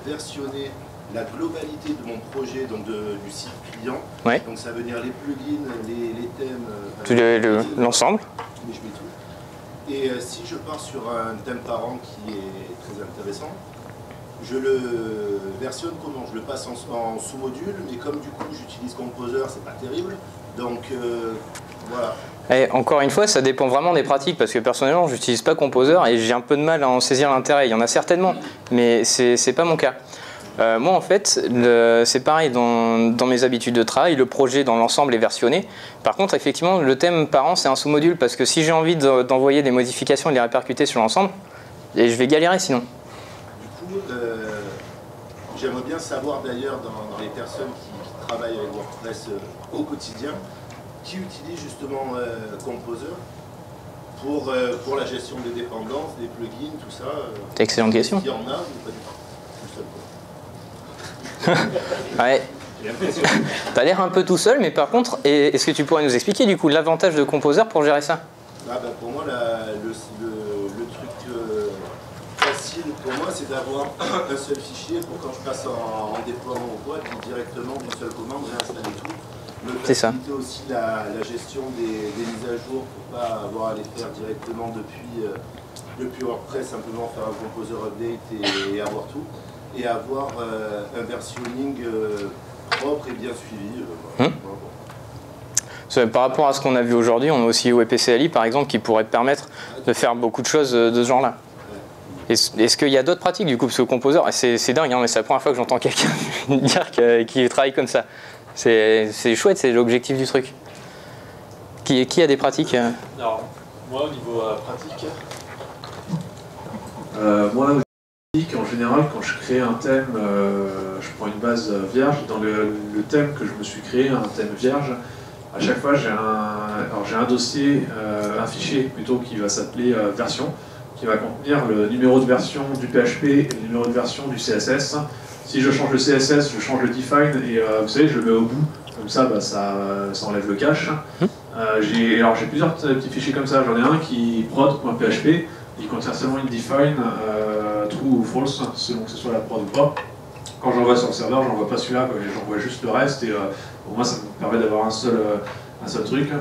Speaker 4: versionner la globalité de mon projet, donc du site client.
Speaker 1: Ouais.
Speaker 4: Donc ça veut dire les plugins, les thèmes.
Speaker 1: L'ensemble.
Speaker 4: Mais je mets tout. Et si je pars sur un thème parent qui est très intéressant, je le versionne comment? Je le passe en sous-module, mais comme du coup j'utilise Composer, c'est pas terrible. Donc voilà.
Speaker 1: Et encore une fois, ça dépend vraiment des pratiques, parce que personnellement, j'utilise pas Composer et j'ai un peu de mal à en saisir l'intérêt. Il y en a certainement, mais c'est pas mon cas. Moi, en fait, c'est pareil dans mes habitudes de travail, le projet dans l'ensemble est versionné. Par contre, effectivement, le thème parent, c'est un sous-module, parce que si j'ai envie d'envoyer des modifications et de les répercuter sur l'ensemble, je vais galérer sinon.
Speaker 4: Du coup, j'aimerais bien savoir d'ailleurs dans les personnes qui travaillent avec WordPress au quotidien, qui utilisent justement Composer pour la gestion des dépendances, des plugins, tout ça.
Speaker 1: Excellente question.
Speaker 4: Il y en a, mais pas du tout.
Speaker 1: Ouais. T'as l'air un peu tout seul, mais par contre, est-ce que tu pourrais nous expliquer du coup l'avantage de Composer pour gérer ça?
Speaker 4: Pour moi, le truc facile pour moi, c'est d'avoir un seul fichier pour quand je passe en déploiement ou quoi, puis directement d'une seule commande, réinstaller tout. Me faciliter aussi la gestion des mises à jour pour pas avoir à les faire directement depuis WordPress, simplement faire un Composer update et avoir tout. Et avoir un versionning propre et bien suivi.
Speaker 1: Par rapport à ce qu'on a vu aujourd'hui, on a aussi WPCLI par exemple qui pourrait te permettre de faire beaucoup de choses de ce genre-là. Est-ce qu'il y a d'autres pratiques du coup? Parce que Composer, c'est dingue, hein, mais c'est la première fois que j'entends quelqu'un dire qu'il travaille comme ça. C'est chouette, c'est l'objectif du truc. Qui a des pratiques?
Speaker 3: Alors, moi au niveau pratique,
Speaker 5: moi, en général, quand je crée un thème, je prends une base vierge. Dans le thème que je me suis créé, un thème vierge, à chaque fois j'ai un dossier, un fichier plutôt qui va s'appeler version, qui va contenir le numéro de version du PHP et le numéro de version du CSS. Si je change le CSS, je change le define et vous savez, je le mets au bout. Comme ça, ça enlève le cache. J'ai plusieurs petits fichiers comme ça. J'en ai un qui prod.php. Il contient seulement une define true ou false, selon que ce soit la prod ou pas. Quand j'envoie sur le serveur, j'envoie pas celui-là, j'envoie juste le reste et pour moi ça me permet d'avoir un seul truc.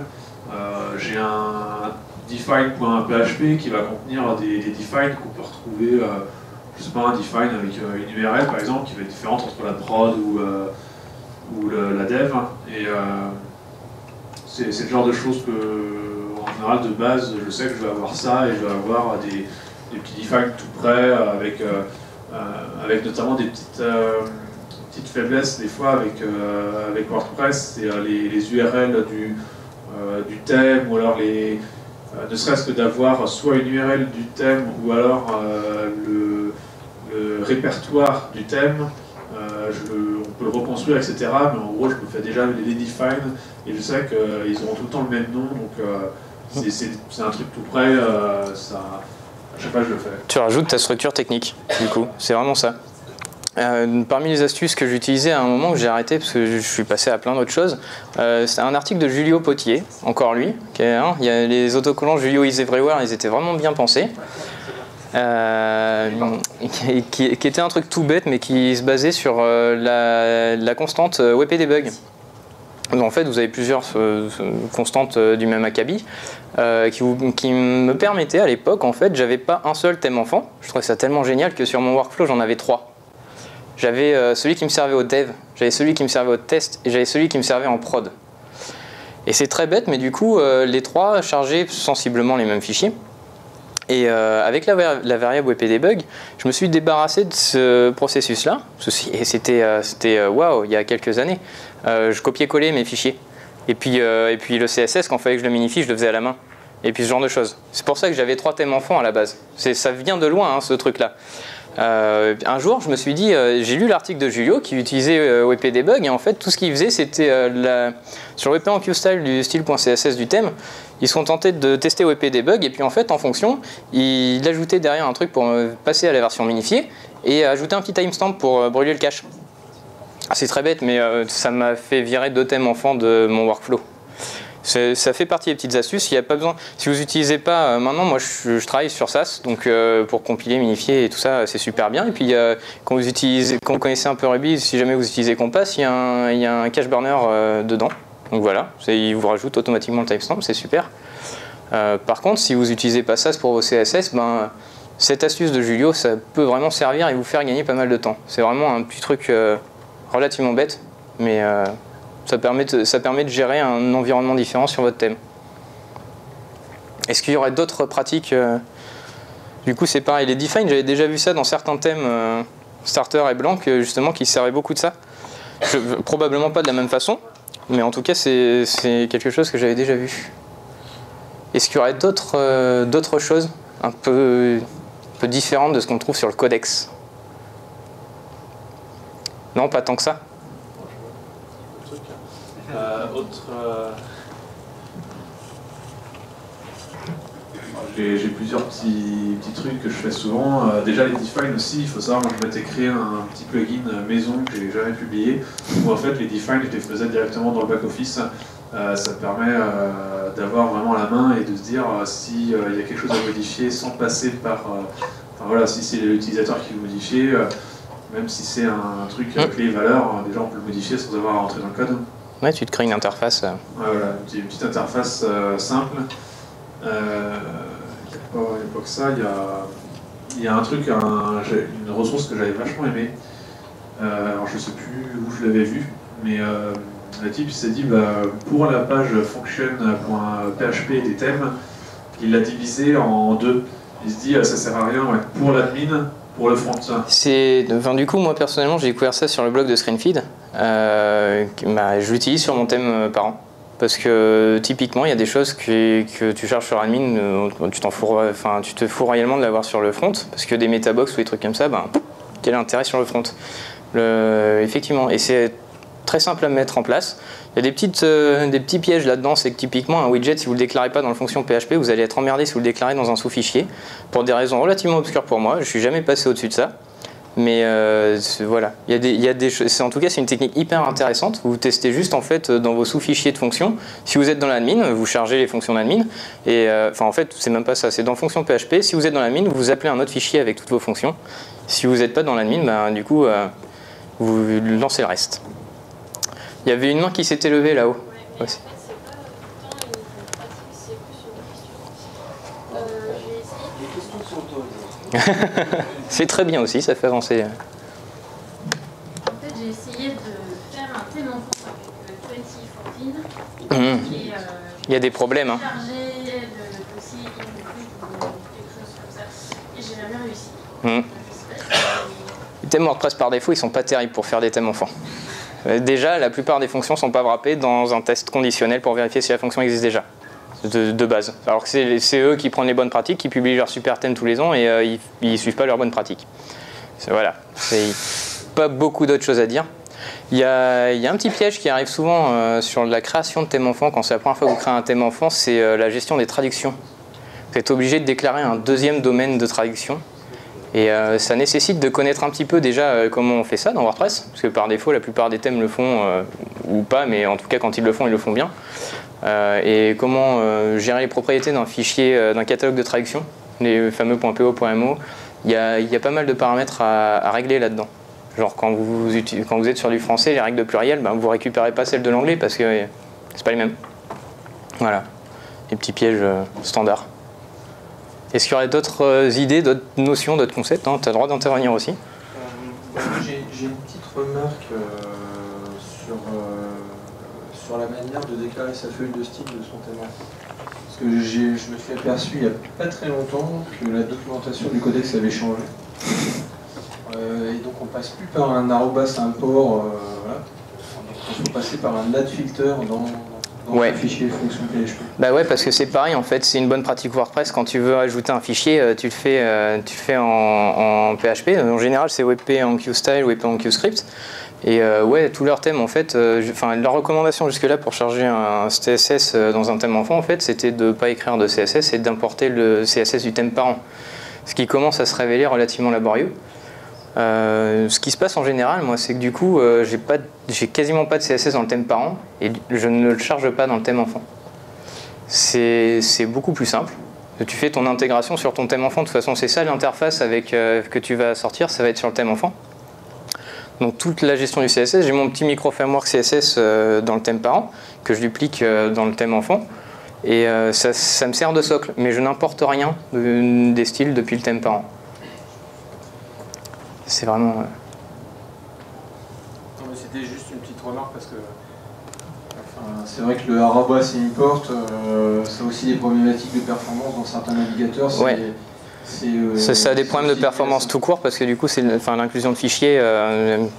Speaker 5: J'ai un define.php qui va contenir des defines qu'on peut retrouver, je sais pas, un define avec une URL par exemple qui va être différente entre la prod ou la dev. Et c'est le genre de choses que, en général, de base, je sais que je vais avoir ça et je vais avoir des petits defines tout près avec notamment des petites faiblesses des fois avec WordPress, c'est les URL du thème, ou alors ne serait-ce que d'avoir soit une URL du thème ou alors le répertoire du thème. On peut le reconstruire, etc. Mais en gros, je me fais déjà les define et je sais qu'ils auront tout le temps le même nom, donc c'est un truc tout près. À chaque fois, je le fais. Tu
Speaker 1: rajoutes ta structure technique, du coup, c'est vraiment ça. Parmi les astuces que j'utilisais à un moment que j'ai arrêté parce que je suis passé à plein d'autres choses, c'est un article de Julio Potier, encore lui. Il y a les autocollants Julio is everywhere, ils étaient vraiment bien pensés. Qui était un truc tout bête mais qui se basait sur la constante WP-debug. En fait, vous avez plusieurs constantes du même acabit qui me permettaient à l'époque, en fait, j'avais pas un seul thème enfant. Je trouvais ça tellement génial que sur mon workflow, j'en avais 3. J'avais celui qui me servait au dev, j'avais celui qui me servait au test et j'avais celui qui me servait en prod. Et c'est très bête, mais du coup, les 3 chargeaient sensiblement les mêmes fichiers. Et avec la variable WP-debug, je me suis débarrassé de ce processus-là. Et c'était waouh, il y a quelques années. Je copiais-collais mes fichiers. Et puis le CSS, quand il fallait que je le minifie, je le faisais à la main. Et puis ce genre de choses. C'est pour ça que j'avais 3 thèmes enfants à la base. Ça vient de loin, hein, ce truc-là. Un jour, je me suis dit, j'ai lu l'article de Julio qui utilisait WP-debug, et en fait, tout ce qu'il faisait, c'était sur WP en QStyle du style.css du thème, ils sont tentés de tester WP-debug, et puis en fait, en fonction, il ajoutait derrière un truc pour passer à la version minifiée, et ajouter un petit timestamp pour brûler le cache. C'est très bête, mais ça m'a fait virer 2 thèmes enfants de mon workflow. Ça fait partie des petites astuces, il n'y a pas besoin. Si vous n'utilisez pas, maintenant moi je travaille sur SAS, donc pour compiler, minifier et tout ça, c'est super bien. Et puis quand vous connaissez un peu Ruby, si jamais vous utilisez Compass, il y a un cache burner dedans. Donc voilà, il vous rajoute automatiquement le timestamp, c'est super. Par contre, si vous n'utilisez pas SAS pour vos CSS, cette astuce de Julio, ça peut vraiment servir et vous faire gagner pas mal de temps. C'est vraiment un petit truc relativement bête, mais ça permet de gérer un environnement différent sur votre thème. Est-ce qu'il y aurait d'autres pratiques Du coup, c'est pareil. Les define, j'avais déjà vu ça dans certains thèmes starter et blanc, justement, qui servaient beaucoup de ça. Probablement pas de la même façon, mais en tout cas, c'est quelque chose que j'avais déjà vu. Est-ce qu'il y aurait d'autres choses un peu différentes de ce qu'on trouve sur le codex? Non, pas tant que ça.
Speaker 5: J'ai plusieurs petits trucs que je fais souvent. Déjà les define aussi, il faut savoir, moi je m'étais créé un petit plugin maison que j'ai jamais publié, où en fait les define je les faisais directement dans le back-office. Ça permet d'avoir vraiment la main et de se dire s'il y a quelque chose à modifier sans passer par... enfin voilà, si c'est l'utilisateur qui veut modifier, même si c'est un truc clé valeur, déjà on peut le modifier sans avoir à rentrer dans le code.
Speaker 1: Ouais, tu te crées une interface.
Speaker 5: Voilà, une petite interface simple. Il n'y a pas que ça, il y a un truc, une ressource que j'avais vachement aimée. Alors je sais plus où je l'avais vu, mais le type s'est dit pour la page function.php des thèmes, il l'a divisé en 2. Il se dit ça sert à rien pour l'admin, pour le front.
Speaker 1: Du coup, moi personnellement, j'ai découvert ça sur le blog de Screenfeed. Je l'utilise sur mon thème parent. Parce que typiquement, il y a des choses que tu charges sur admin, tu te fous réellement de l'avoir sur le front, parce que des metabox ou des trucs comme ça, quel est l'intérêt sur le front? Effectivement, et c'est très simple à mettre en place. Il y a des petits pièges là-dedans, c'est que typiquement un widget, si vous ne le déclarez pas dans le fonction PHP, vous allez être emmerdé si vous le déclarez dans un sous-fichier, pour des raisons relativement obscures pour moi, je ne suis jamais passé au-dessus de ça. Mais voilà, en tout cas c'est une technique hyper intéressante. Vous testez juste en fait dans vos sous-fichiers de fonctions. Si vous êtes dans l'admin, vous chargez les fonctions d'admin. Et en fait c'est même pas ça, c'est dans fonction PHP. Si vous êtes dans l'admin, vous appelez un autre fichier avec toutes vos fonctions. Si vous n'êtes pas dans l'admin, du coup vous lancez le reste. Il y avait une main qui s'était levée là-haut. Ouais.
Speaker 2: Les questions sont
Speaker 1: C'est très bien aussi, ça fait avancer.
Speaker 6: En fait, j'ai essayé de faire un thème enfant avec 2014 et
Speaker 1: Il y a des problèmes. Hein.
Speaker 6: chargé le dossier ou quelque chose comme ça et j'ai jamais réussi.
Speaker 1: Les thèmes WordPress par défaut, ils sont pas terribles pour faire des thèmes enfants. Déjà, la plupart des fonctions sont pas wrappées dans un test conditionnel pour vérifier si la fonction existe déjà, de base. Alors que c'est eux qui prennent les bonnes pratiques, qui publient leur super thème tous les ans et ils suivent pas leurs bonnes pratiques. Voilà, c'est pas beaucoup d'autres choses à dire. Il y a un petit piège qui arrive souvent sur la création de thèmes enfants. Quand c'est la première fois que vous créez un thème enfant, c'est la gestion des traductions. Vous êtes obligé de déclarer un deuxième domaine de traduction. Et ça nécessite de connaître un petit peu déjà comment on fait ça dans WordPress, parce que par défaut, la plupart des thèmes le font, ou pas, mais en tout cas quand ils le font bien. Et comment gérer les propriétés d'un fichier, d'un catalogue de traduction, les fameux .po, .mo. Il y a pas mal de paramètres à régler là-dedans. Genre quand vous êtes sur du français, les règles de pluriel, ben, vous ne récupérez pas celles de l'anglais parce que c'est pas les mêmes. Voilà, les petits pièges standards. Est-ce qu'il y aurait d'autres idées, d'autres notions, d'autres concepts, hein? Tu as le droit d'intervenir aussi.
Speaker 3: J'ai une petite remarque sur la manière de déclarer sa feuille de style de son thème. Parce que je me suis aperçu il n'y a pas très longtemps que la documentation du codex avait changé. Et donc on passe plus par un arrobas import, voilà. Il faut passer par un add filter dans
Speaker 1: Ouais.
Speaker 3: le fichier fonction PHP.
Speaker 1: Bah ouais, parce que c'est pareil en fait, c'est une bonne pratique WordPress. Quand tu veux ajouter un fichier, tu le fais en PHP. En général, c'est WP en QStyle, WP en QScript. Et ouais, tous leurs thèmes en fait, leur recommandation jusque-là pour charger un CSS dans un thème enfant, en fait, c'était de ne pas écrire de CSS et d'importer le CSS du thème parent. Ce qui commence à se révéler relativement laborieux. Ce qui se passe en général, moi, c'est que du coup, j'ai quasiment pas de CSS dans le thème parent et je ne le charge pas dans le thème enfant. C'est beaucoup plus simple. Tu fais ton intégration sur ton thème enfant. De toute façon, c'est ça l'interface que tu vas sortir, ça va être sur le thème enfant. Donc toute la gestion du CSS, j'ai mon petit micro-framework CSS dans le thème parent que je duplique dans le thème enfant. Et ça me sert de socle, mais je n'importe rien des styles depuis le thème parent. C'est vraiment...
Speaker 3: Non, mais c'était juste une petite remarque parce que c'est vrai que le arrobas import, ça a aussi des problématiques de performance dans certains navigateurs.
Speaker 1: Ouais. Ça a des problèmes de performance tout court parce que du coup, l'inclusion de fichiers,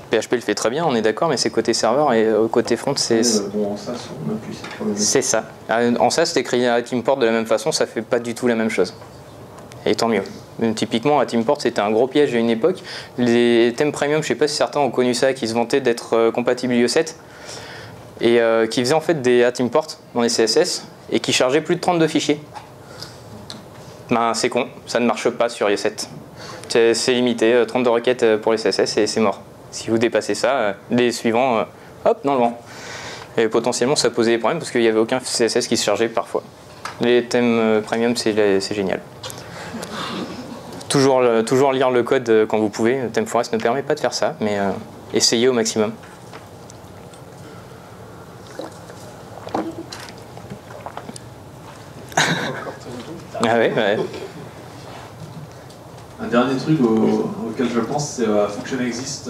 Speaker 1: PHP le fait très bien, on est d'accord, mais c'est côté serveur et côté front, c'est...
Speaker 3: Bon, en SAS, on a plus cette problématique.
Speaker 1: C'est ça. En SAS, t'écris import de la même façon, ça fait pas du tout la même chose. Et tant mieux. Typiquement, import, c'était un gros piège à une époque. Les thèmes premium, je sais pas si certains ont connu ça, qui se vantaient d'être compatibles IE7 et qui faisaient en fait des import dans les CSS et qui chargeaient plus de 32 fichiers. Ben, c'est con, ça ne marche pas sur IE7. C'est limité, 32 requêtes pour les CSS et c'est mort. Si vous dépassez ça, les suivants, hop, dans le vent. Et potentiellement, ça posait des problèmes parce qu'il n'y avait aucun CSS qui se chargeait parfois. Les thèmes premium, c'est génial. Toujours lire le code quand vous pouvez. ThemeForest ne permet pas de faire ça, mais essayez au maximum. Ah ouais, ouais.
Speaker 5: Un dernier truc auquel je pense, c'est FunctionExist.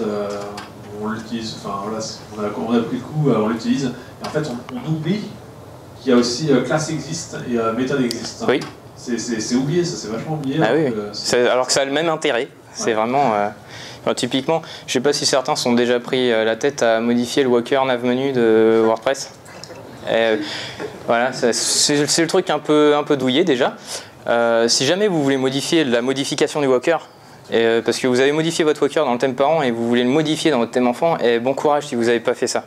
Speaker 5: On l'utilise, enfin voilà, on a pris le coup, on l'utilise. Et en fait, on oublie qu'il y a aussi ClassExist et MethodExist.
Speaker 1: Oui.
Speaker 5: C'est oublié, ça c'est vachement oublié.
Speaker 1: Ah oui, alors que ça a le même intérêt. C'est vraiment... typiquement, je ne sais pas si certains sont déjà pris la tête à modifier le Walker nav menu de WordPress. Voilà, c'est le truc un peu douillé déjà. Si jamais vous voulez modifier la modification du Walker, parce que vous avez modifié votre Walker dans le thème parent et vous voulez le modifier dans votre thème enfant, bon courage si vous n'avez pas fait ça.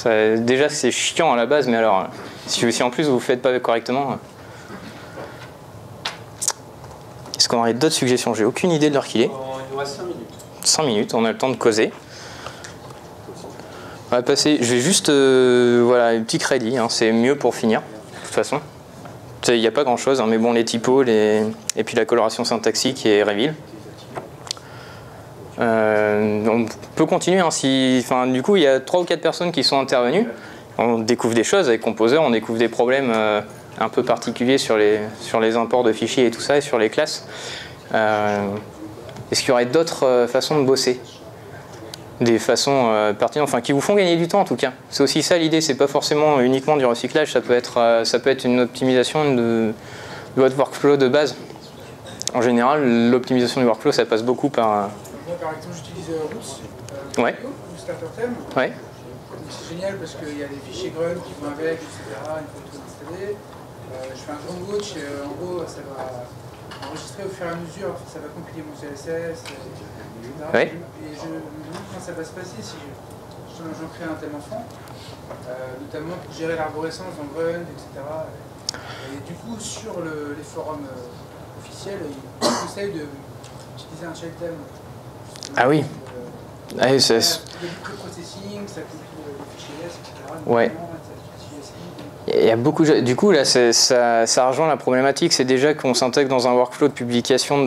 Speaker 1: Déjà c'est chiant à la base, mais alors si en plus vous ne faites pas correctement... Est-ce qu'on aurait d'autres suggestions? J'ai aucune idée de l'heure qu'il est.
Speaker 3: Il nous reste 5 minutes.
Speaker 1: 5 minutes, on a le temps de causer. On va passer, je vais juste, voilà, un petit crédit, hein, c'est mieux pour finir, de toute façon. Il n'y a pas grand chose, hein, mais bon, les typos, et puis la coloration syntaxique et reveal. On peut continuer, hein, du coup, il y a 3 ou 4 personnes qui sont intervenues. On découvre des choses avec Composer, on découvre des problèmes un peu particuliers sur les imports de fichiers et tout ça, et sur les classes. Est-ce qu'il y aurait d'autres façons de bosser? des façons pertinentes, enfin qui vous font gagner du temps en tout cas. C'est aussi ça l'idée, c'est pas forcément uniquement du recyclage, ça peut être une optimisation de votre workflow de base. En général, l'optimisation du workflow, ça passe beaucoup par...
Speaker 7: Moi, par exemple, j'utilise Roots,
Speaker 1: Ouais.
Speaker 7: ou Starter Theme.
Speaker 1: Ouais.
Speaker 7: C'est génial parce qu'il y a des fichiers Grunt qui vont avec, etc. Il faut tout installer. Je fais un Grunt Watch et en gros, ça va enregistrer au fur et à mesure, ça va compiler mon CSS, etc.
Speaker 1: Ouais.
Speaker 7: Et je me demande comment ça va se passer si j'en crée un thème enfant, notamment pour gérer l'arborescence dans Grunt, etc. Et du coup, sur les forums officiels, ils conseillent d'utiliser un shell theme.
Speaker 1: Ah oui.
Speaker 7: Il y a beaucoup de processing, ça compile les fichiers S, etc.
Speaker 1: Ouais. Il y a beaucoup de... Du coup, là, ça rejoint la problématique. C'est déjà qu'on s'intègre dans un workflow de publication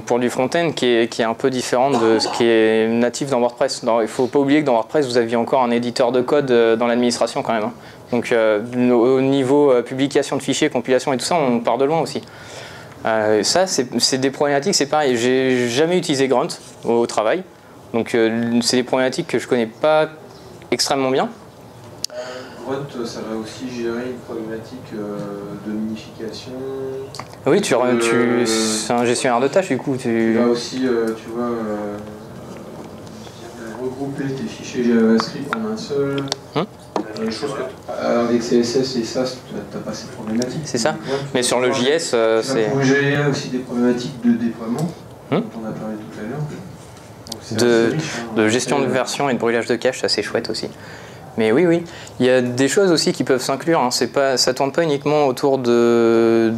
Speaker 1: pour du front-end qui est un peu différent de ce qui est natif dans WordPress. Il ne faut pas oublier que dans WordPress, vous aviez encore un éditeur de code dans l'administration quand même. Donc, au niveau publication de fichiers, compilation et tout ça, on part de loin aussi. Ça, c'est des problématiques, c'est pareil. J'ai jamais utilisé Grunt au travail. Donc, c'est des problématiques que je connais pas extrêmement bien.
Speaker 3: Grunt, ça va aussi gérer une problématique de minification.
Speaker 1: Oui, c'est un gestionnaire de tâches du coup.
Speaker 3: Tu vas aussi, tu vois, regrouper tes fichiers JavaScript en un seul. Avec CSS et SAS, tu n'as pas cette problématique.
Speaker 1: C'est ça. Mais sur le JS, c'est...
Speaker 3: Tu vas gérer aussi des problématiques de déploiement, dont on a parlé tout à l'heure.
Speaker 1: De gestion de version et de brûlage de cache, ça c'est chouette aussi. Mais oui, il y a des choses aussi qui peuvent s'inclure. Hein. Ça ne tourne pas uniquement autour de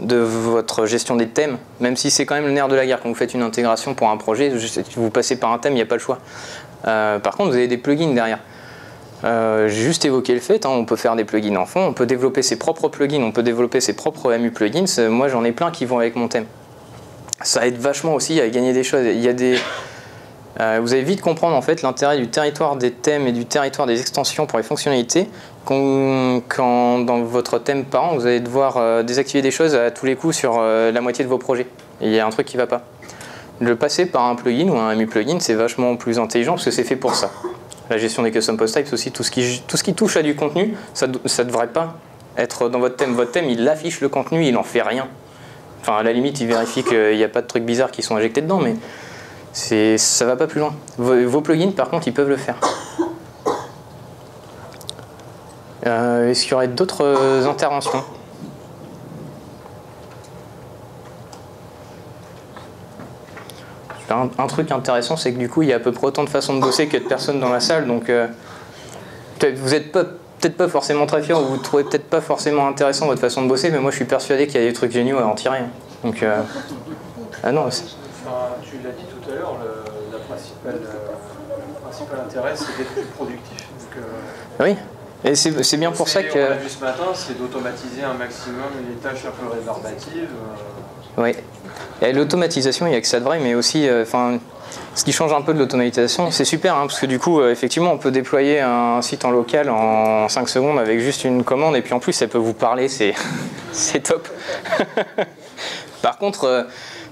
Speaker 1: votre gestion des thèmes, même si c'est quand même le nerf de la guerre. Quand vous faites une intégration pour un projet, vous passez par un thème, il n'y a pas le choix. Par contre, vous avez des plugins derrière. J'ai juste évoqué le fait, hein, on peut faire des plugins en fond, on peut développer ses propres plugins, on peut développer ses propres MU plugins. Moi, j'en ai plein qui vont avec mon thème. Ça aide vachement aussi à gagner des choses. Il y a des... vous allez vite comprendre en fait l'intérêt du territoire des thèmes et du territoire des extensions pour les fonctionnalités quand dans votre thème parent vous allez devoir désactiver des choses à tous les coups sur la moitié de vos projets. Et il y a un truc qui ne va pas. Le passer par un plugin ou un MU plugin, c'est vachement plus intelligent parce que c'est fait pour ça. La gestion des custom post types aussi, tout ce qui touche à du contenu, ça ne devrait pas être dans votre thème. Votre thème, il affiche le contenu, il n'en fait rien. Enfin, à la limite, il vérifie qu'il n'y a pas de trucs bizarres qui sont injectés dedans, mais ça va pas plus loin. Vos plugins, par contre, ils peuvent le faire. Est-ce qu'il y aurait d'autres interventions ? Un truc intéressant, c'est que du coup, il y a à peu près autant de façons de bosser que de personnes dans la salle, donc vous n'êtes peut-être pas forcément très fiers, ou vous ne trouvez peut-être pas forcément intéressant votre façon de bosser, mais moi je suis persuadé qu'il y a des trucs géniaux à en tirer. Donc, ah non,
Speaker 2: tu l'as dit tout à l'heure, le principal intérêt c'est d'être plus productif. Donc,
Speaker 1: oui, et c'est bien pour ça que...
Speaker 2: On l'a vu ce matin, c'est d'automatiser un maximum les tâches un peu rébarbatives.
Speaker 1: Oui, et l'automatisation, il n'y a que ça de vrai, mais aussi, ce qui change un peu de l'automatisation, c'est super, hein, parce que du coup, effectivement, on peut déployer un site en local en 5 secondes avec juste une commande, et puis en plus, ça peut vous parler, c'est top. Par contre,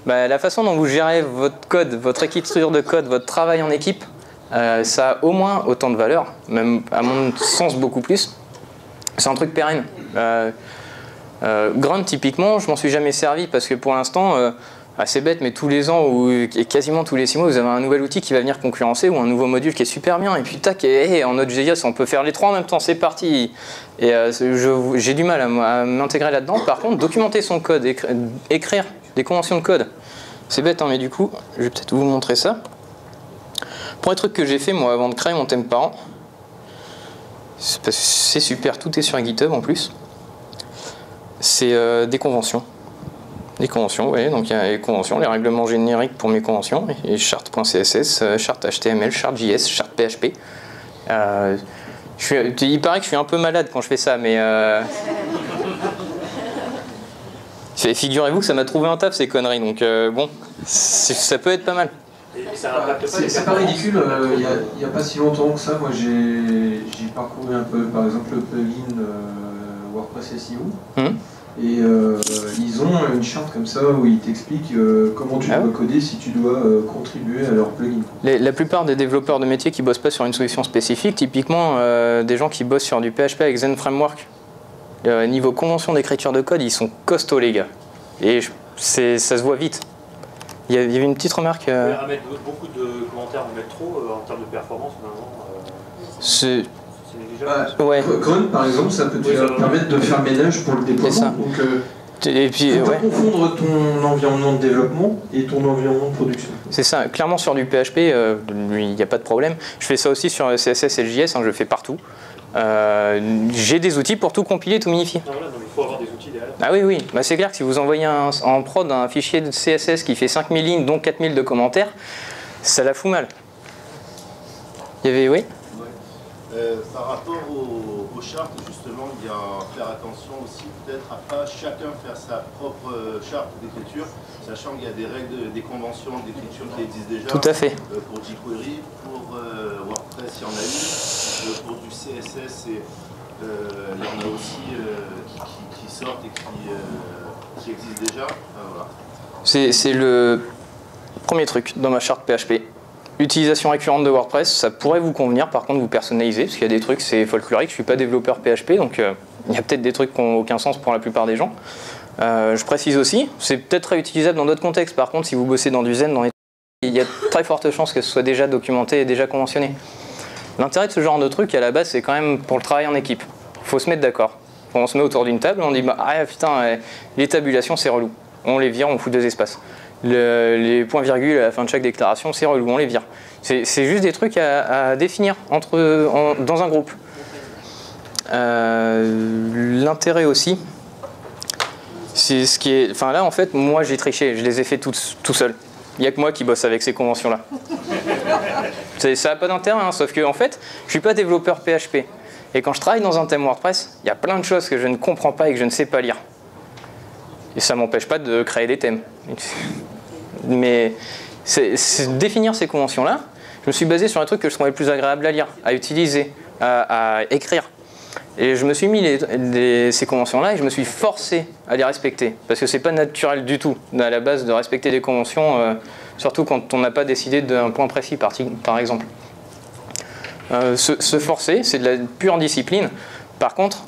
Speaker 1: la façon dont vous gérez votre code, votre écriture de code, votre travail en équipe, ça a au moins autant de valeur, même à mon sens beaucoup plus. C'est un truc pérenne. Grunt, typiquement, je m'en suis jamais servi parce que pour l'instant, c'est bête, mais tous les ans ou quasiment tous les 6 mois, vous avez un nouvel outil qui va venir concurrencer ou un nouveau module qui est super bien. Et puis tac, en Node.js, on peut faire les 3 en même temps, c'est parti. Et j'ai du mal à m'intégrer là-dedans. Par contre, documenter son code, écrire des conventions de code, c'est bête, hein, mais du coup, je vais peut-être vous montrer ça. Pour les trucs que j'ai fait moi avant de créer mon thème parent, c'est super, tout est sur GitHub en plus. C'est des conventions. Des conventions, vous voyez, donc il y a les conventions, les règlements génériques pour mes conventions, et chart.css, chart HTML, chart JS, chart PHP. Il paraît que je suis un peu malade quand je fais ça, mais figurez-vous que ça m'a trouvé un taf ces conneries, donc bon, ça peut être pas mal.
Speaker 3: C'est pas ridicule, il n'y a pas si longtemps que ça, moi j'ai parcouru un peu, par exemple, le plugin WordPress SEO. Et ils ont une charte comme ça où ils t'expliquent comment tu dois coder si tu dois contribuer à leur plugin.
Speaker 1: La plupart des développeurs de métier qui bossent pas sur une solution spécifique, typiquement des gens qui bossent sur du PHP avec Zen Framework, niveau convention d'écriture de code, ils sont costauds les gars. Et ça se voit vite. Il y avait une petite remarque.
Speaker 2: À mettre beaucoup de commentaires en mettre trop en termes de performance,
Speaker 1: C'est
Speaker 3: négligeable.
Speaker 1: Ouais.
Speaker 3: Cron, par exemple, ça peut te permettre de faire ménage pour le déploiement. Donc,
Speaker 1: et puis,
Speaker 3: faut pas confondre ton environnement de développement et ton environnement de production.
Speaker 1: C'est ça. Clairement, sur du PHP, il n'y a pas de problème. Je fais ça aussi sur CSS et JS, je le fais partout. J'ai des outils pour tout compiler, tout minifier.
Speaker 2: Non, il faut avoir des outils derrière.
Speaker 1: Ah oui, bah, c'est clair que si vous envoyez en prod un fichier de CSS qui fait 5000 lignes, dont 4000 de commentaires, ça la fout mal. Il y avait, oui.
Speaker 4: Par rapport aux chartes, justement, il y a à faire attention aussi peut-être à pas chacun faire sa propre charte d'écriture, sachant qu'il y a des règles, des conventions d'écriture qui existent déjà.
Speaker 1: Tout à fait.
Speaker 4: Pour jQuery, pour WordPress, il y en a une. Pour du CSS, il y en a aussi qui sortent et qui existent déjà. Voilà.
Speaker 1: C'est le premier truc dans ma charte PHP. Utilisation récurrente de WordPress, ça pourrait vous convenir, par contre vous personnalisez, parce qu'il y a des trucs, c'est folklorique, je ne suis pas développeur PHP, donc il y a peut-être des trucs qui n'ont aucun sens pour la plupart des gens. Je précise aussi, c'est peut-être réutilisable dans d'autres contextes, par contre si vous bossez dans du Zen, il y a de très fortes chances que ce soit déjà documenté et déjà conventionné. L'intérêt de ce genre de truc, à la base, c'est quand même pour le travail en équipe. Il faut se mettre d'accord. On se met autour d'une table, on dit ah putain, les tabulations c'est relou. On les vire, on fout 2 espaces. Les points-virgules à la fin de chaque déclaration, c'est relou, on les vire. C'est juste des trucs à définir dans un groupe. L'intérêt aussi, c'est ce qui est... Enfin là, en fait, moi j'ai triché, je les ai fait tout seul. Il n'y a que moi qui bosse avec ces conventions-là. Ça n'a pas d'intérêt, hein, sauf que en fait, je ne suis pas développeur PHP. Et quand je travaille dans un thème WordPress, il y a plein de choses que je ne comprends pas et que je ne sais pas lire. Et ça ne m'empêche pas de créer des thèmes. Mais définir ces conventions-là, je me suis basé sur un truc que je trouvais le plus agréable à lire, à utiliser, à écrire. Et je me suis mis ces conventions-là et je me suis forcé à les respecter. Parce que c'est pas naturel du tout, à la base, de respecter des conventions, surtout quand on n'a pas décidé d'un point précis, par exemple. Se forcer, c'est de la pure discipline. Par contre,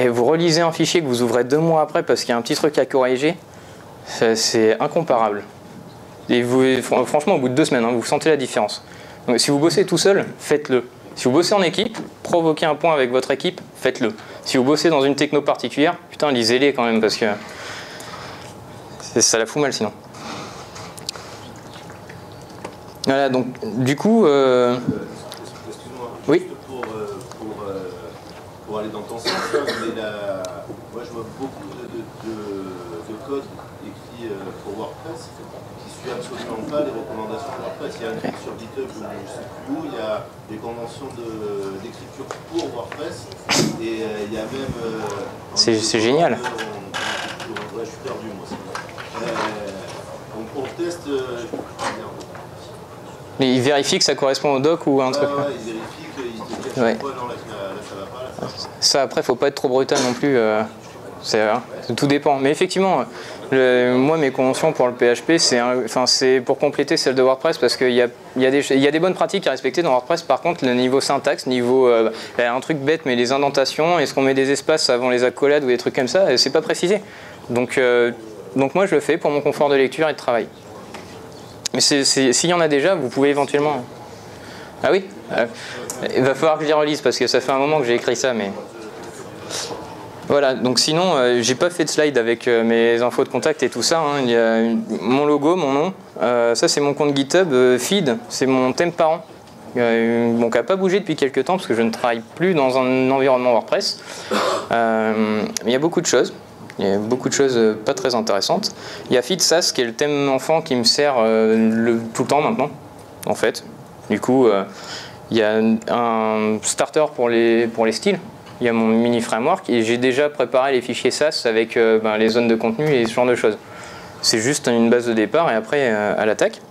Speaker 1: vous relisez un fichier que vous ouvrez 2 mois après parce qu'il y a un petit truc à corriger, c'est incomparable. Et franchement, au bout de 2 semaines, vous sentez la différence. Donc, si vous bossez tout seul, faites-le. Si vous bossez en équipe, provoquez un point avec votre équipe, faites-le. Si vous bossez dans une techno particulière, putain, lisez-les quand même parce que ça la fout mal sinon. Voilà, donc du coup...
Speaker 4: Excuse-moi,
Speaker 1: oui.
Speaker 4: Pour aller dans ton sens, moi je vois beaucoup de code écrit pour WordPress qui suit absolument pas les recommandations de WordPress. Il y a un truc sur GitHub, je ne sais plus où, il y a des conventions d'écriture pour WordPress et il y a même...
Speaker 1: c'est génial.
Speaker 4: Ouais, je suis perdu moi. Donc on teste...
Speaker 1: Mais il vérifie que ça correspond au doc ou à un truc.
Speaker 4: Ouais, il vérifie qu'il te dit à chaque fois, non, là ça va pas, là ça va pas.
Speaker 1: Ça, après, faut pas être trop brutal non plus. Tout dépend. Mais effectivement, moi, mes conventions pour le PHP, c'est pour compléter celles de WordPress parce qu'il y a des bonnes pratiques à respecter dans WordPress. Par contre, le niveau syntaxe, un truc bête, mais les indentations, est-ce qu'on met des espaces avant les accolades ou des trucs comme ça, c'est pas précisé. Donc moi, je le fais pour mon confort de lecture et de travail. Mais s'il y en a déjà, vous pouvez éventuellement... Ah oui, il va falloir que je les relise parce que ça fait un moment que j'ai écrit ça, mais... Voilà, donc sinon, j'ai pas fait de slide avec mes infos de contact et tout ça. Hein. Il y a mon logo, mon nom. Ça, c'est mon compte GitHub. Feed, c'est mon thème parent. Bon, qui n'a pas bougé depuis quelques temps parce que je ne travaille plus dans un environnement WordPress. Il y a beaucoup de choses. Il y a beaucoup de choses pas très intéressantes. Il y a FeedSAS qui est le thème enfant qui me sert tout le temps maintenant, en fait. Du coup, il y a un starter pour les styles. Il y a mon mini framework et j'ai déjà préparé les fichiers SAS avec les zones de contenu et ce genre de choses. C'est juste une base de départ et après à l'attaque.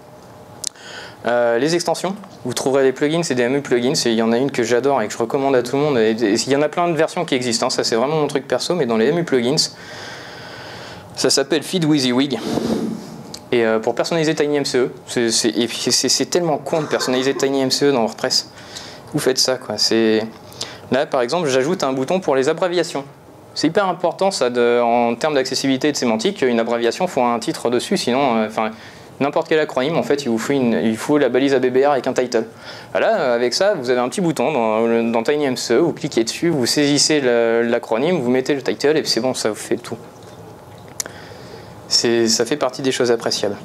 Speaker 1: Les extensions. Vous trouverez des plugins, c'est des MU plugins. Il y en a une que j'adore et que je recommande à tout le monde. Et il y en a plein de versions qui existent. Hein. Ça, c'est vraiment mon truc perso. Mais dans les MU plugins, ça s'appelle FeedWYSIWYG. Et pour personnaliser TinyMCE, c'est tellement con de personnaliser TinyMCE dans WordPress. Vous faites ça, quoi. Là, par exemple, j'ajoute un bouton pour les abréviations. C'est hyper important, ça, en termes d'accessibilité et de sémantique. Une abréviation, il faut un titre dessus, sinon, n'importe quel acronyme, en fait, il faut la balise ABBR avec un title. Là, avec ça, vous avez un petit bouton dans TinyMCE, vous cliquez dessus, vous saisissez l'acronyme, vous mettez le title, et puis c'est bon, ça vous fait tout. Ça fait partie des choses appréciables.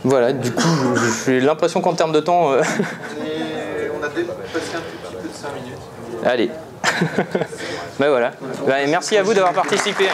Speaker 1: Voilà, du coup, j'ai l'impression qu'en termes de temps...
Speaker 2: On a passé un tout petit peu de 5 minutes.
Speaker 1: Allez. Ben voilà. Ben, merci à vous d'avoir participé.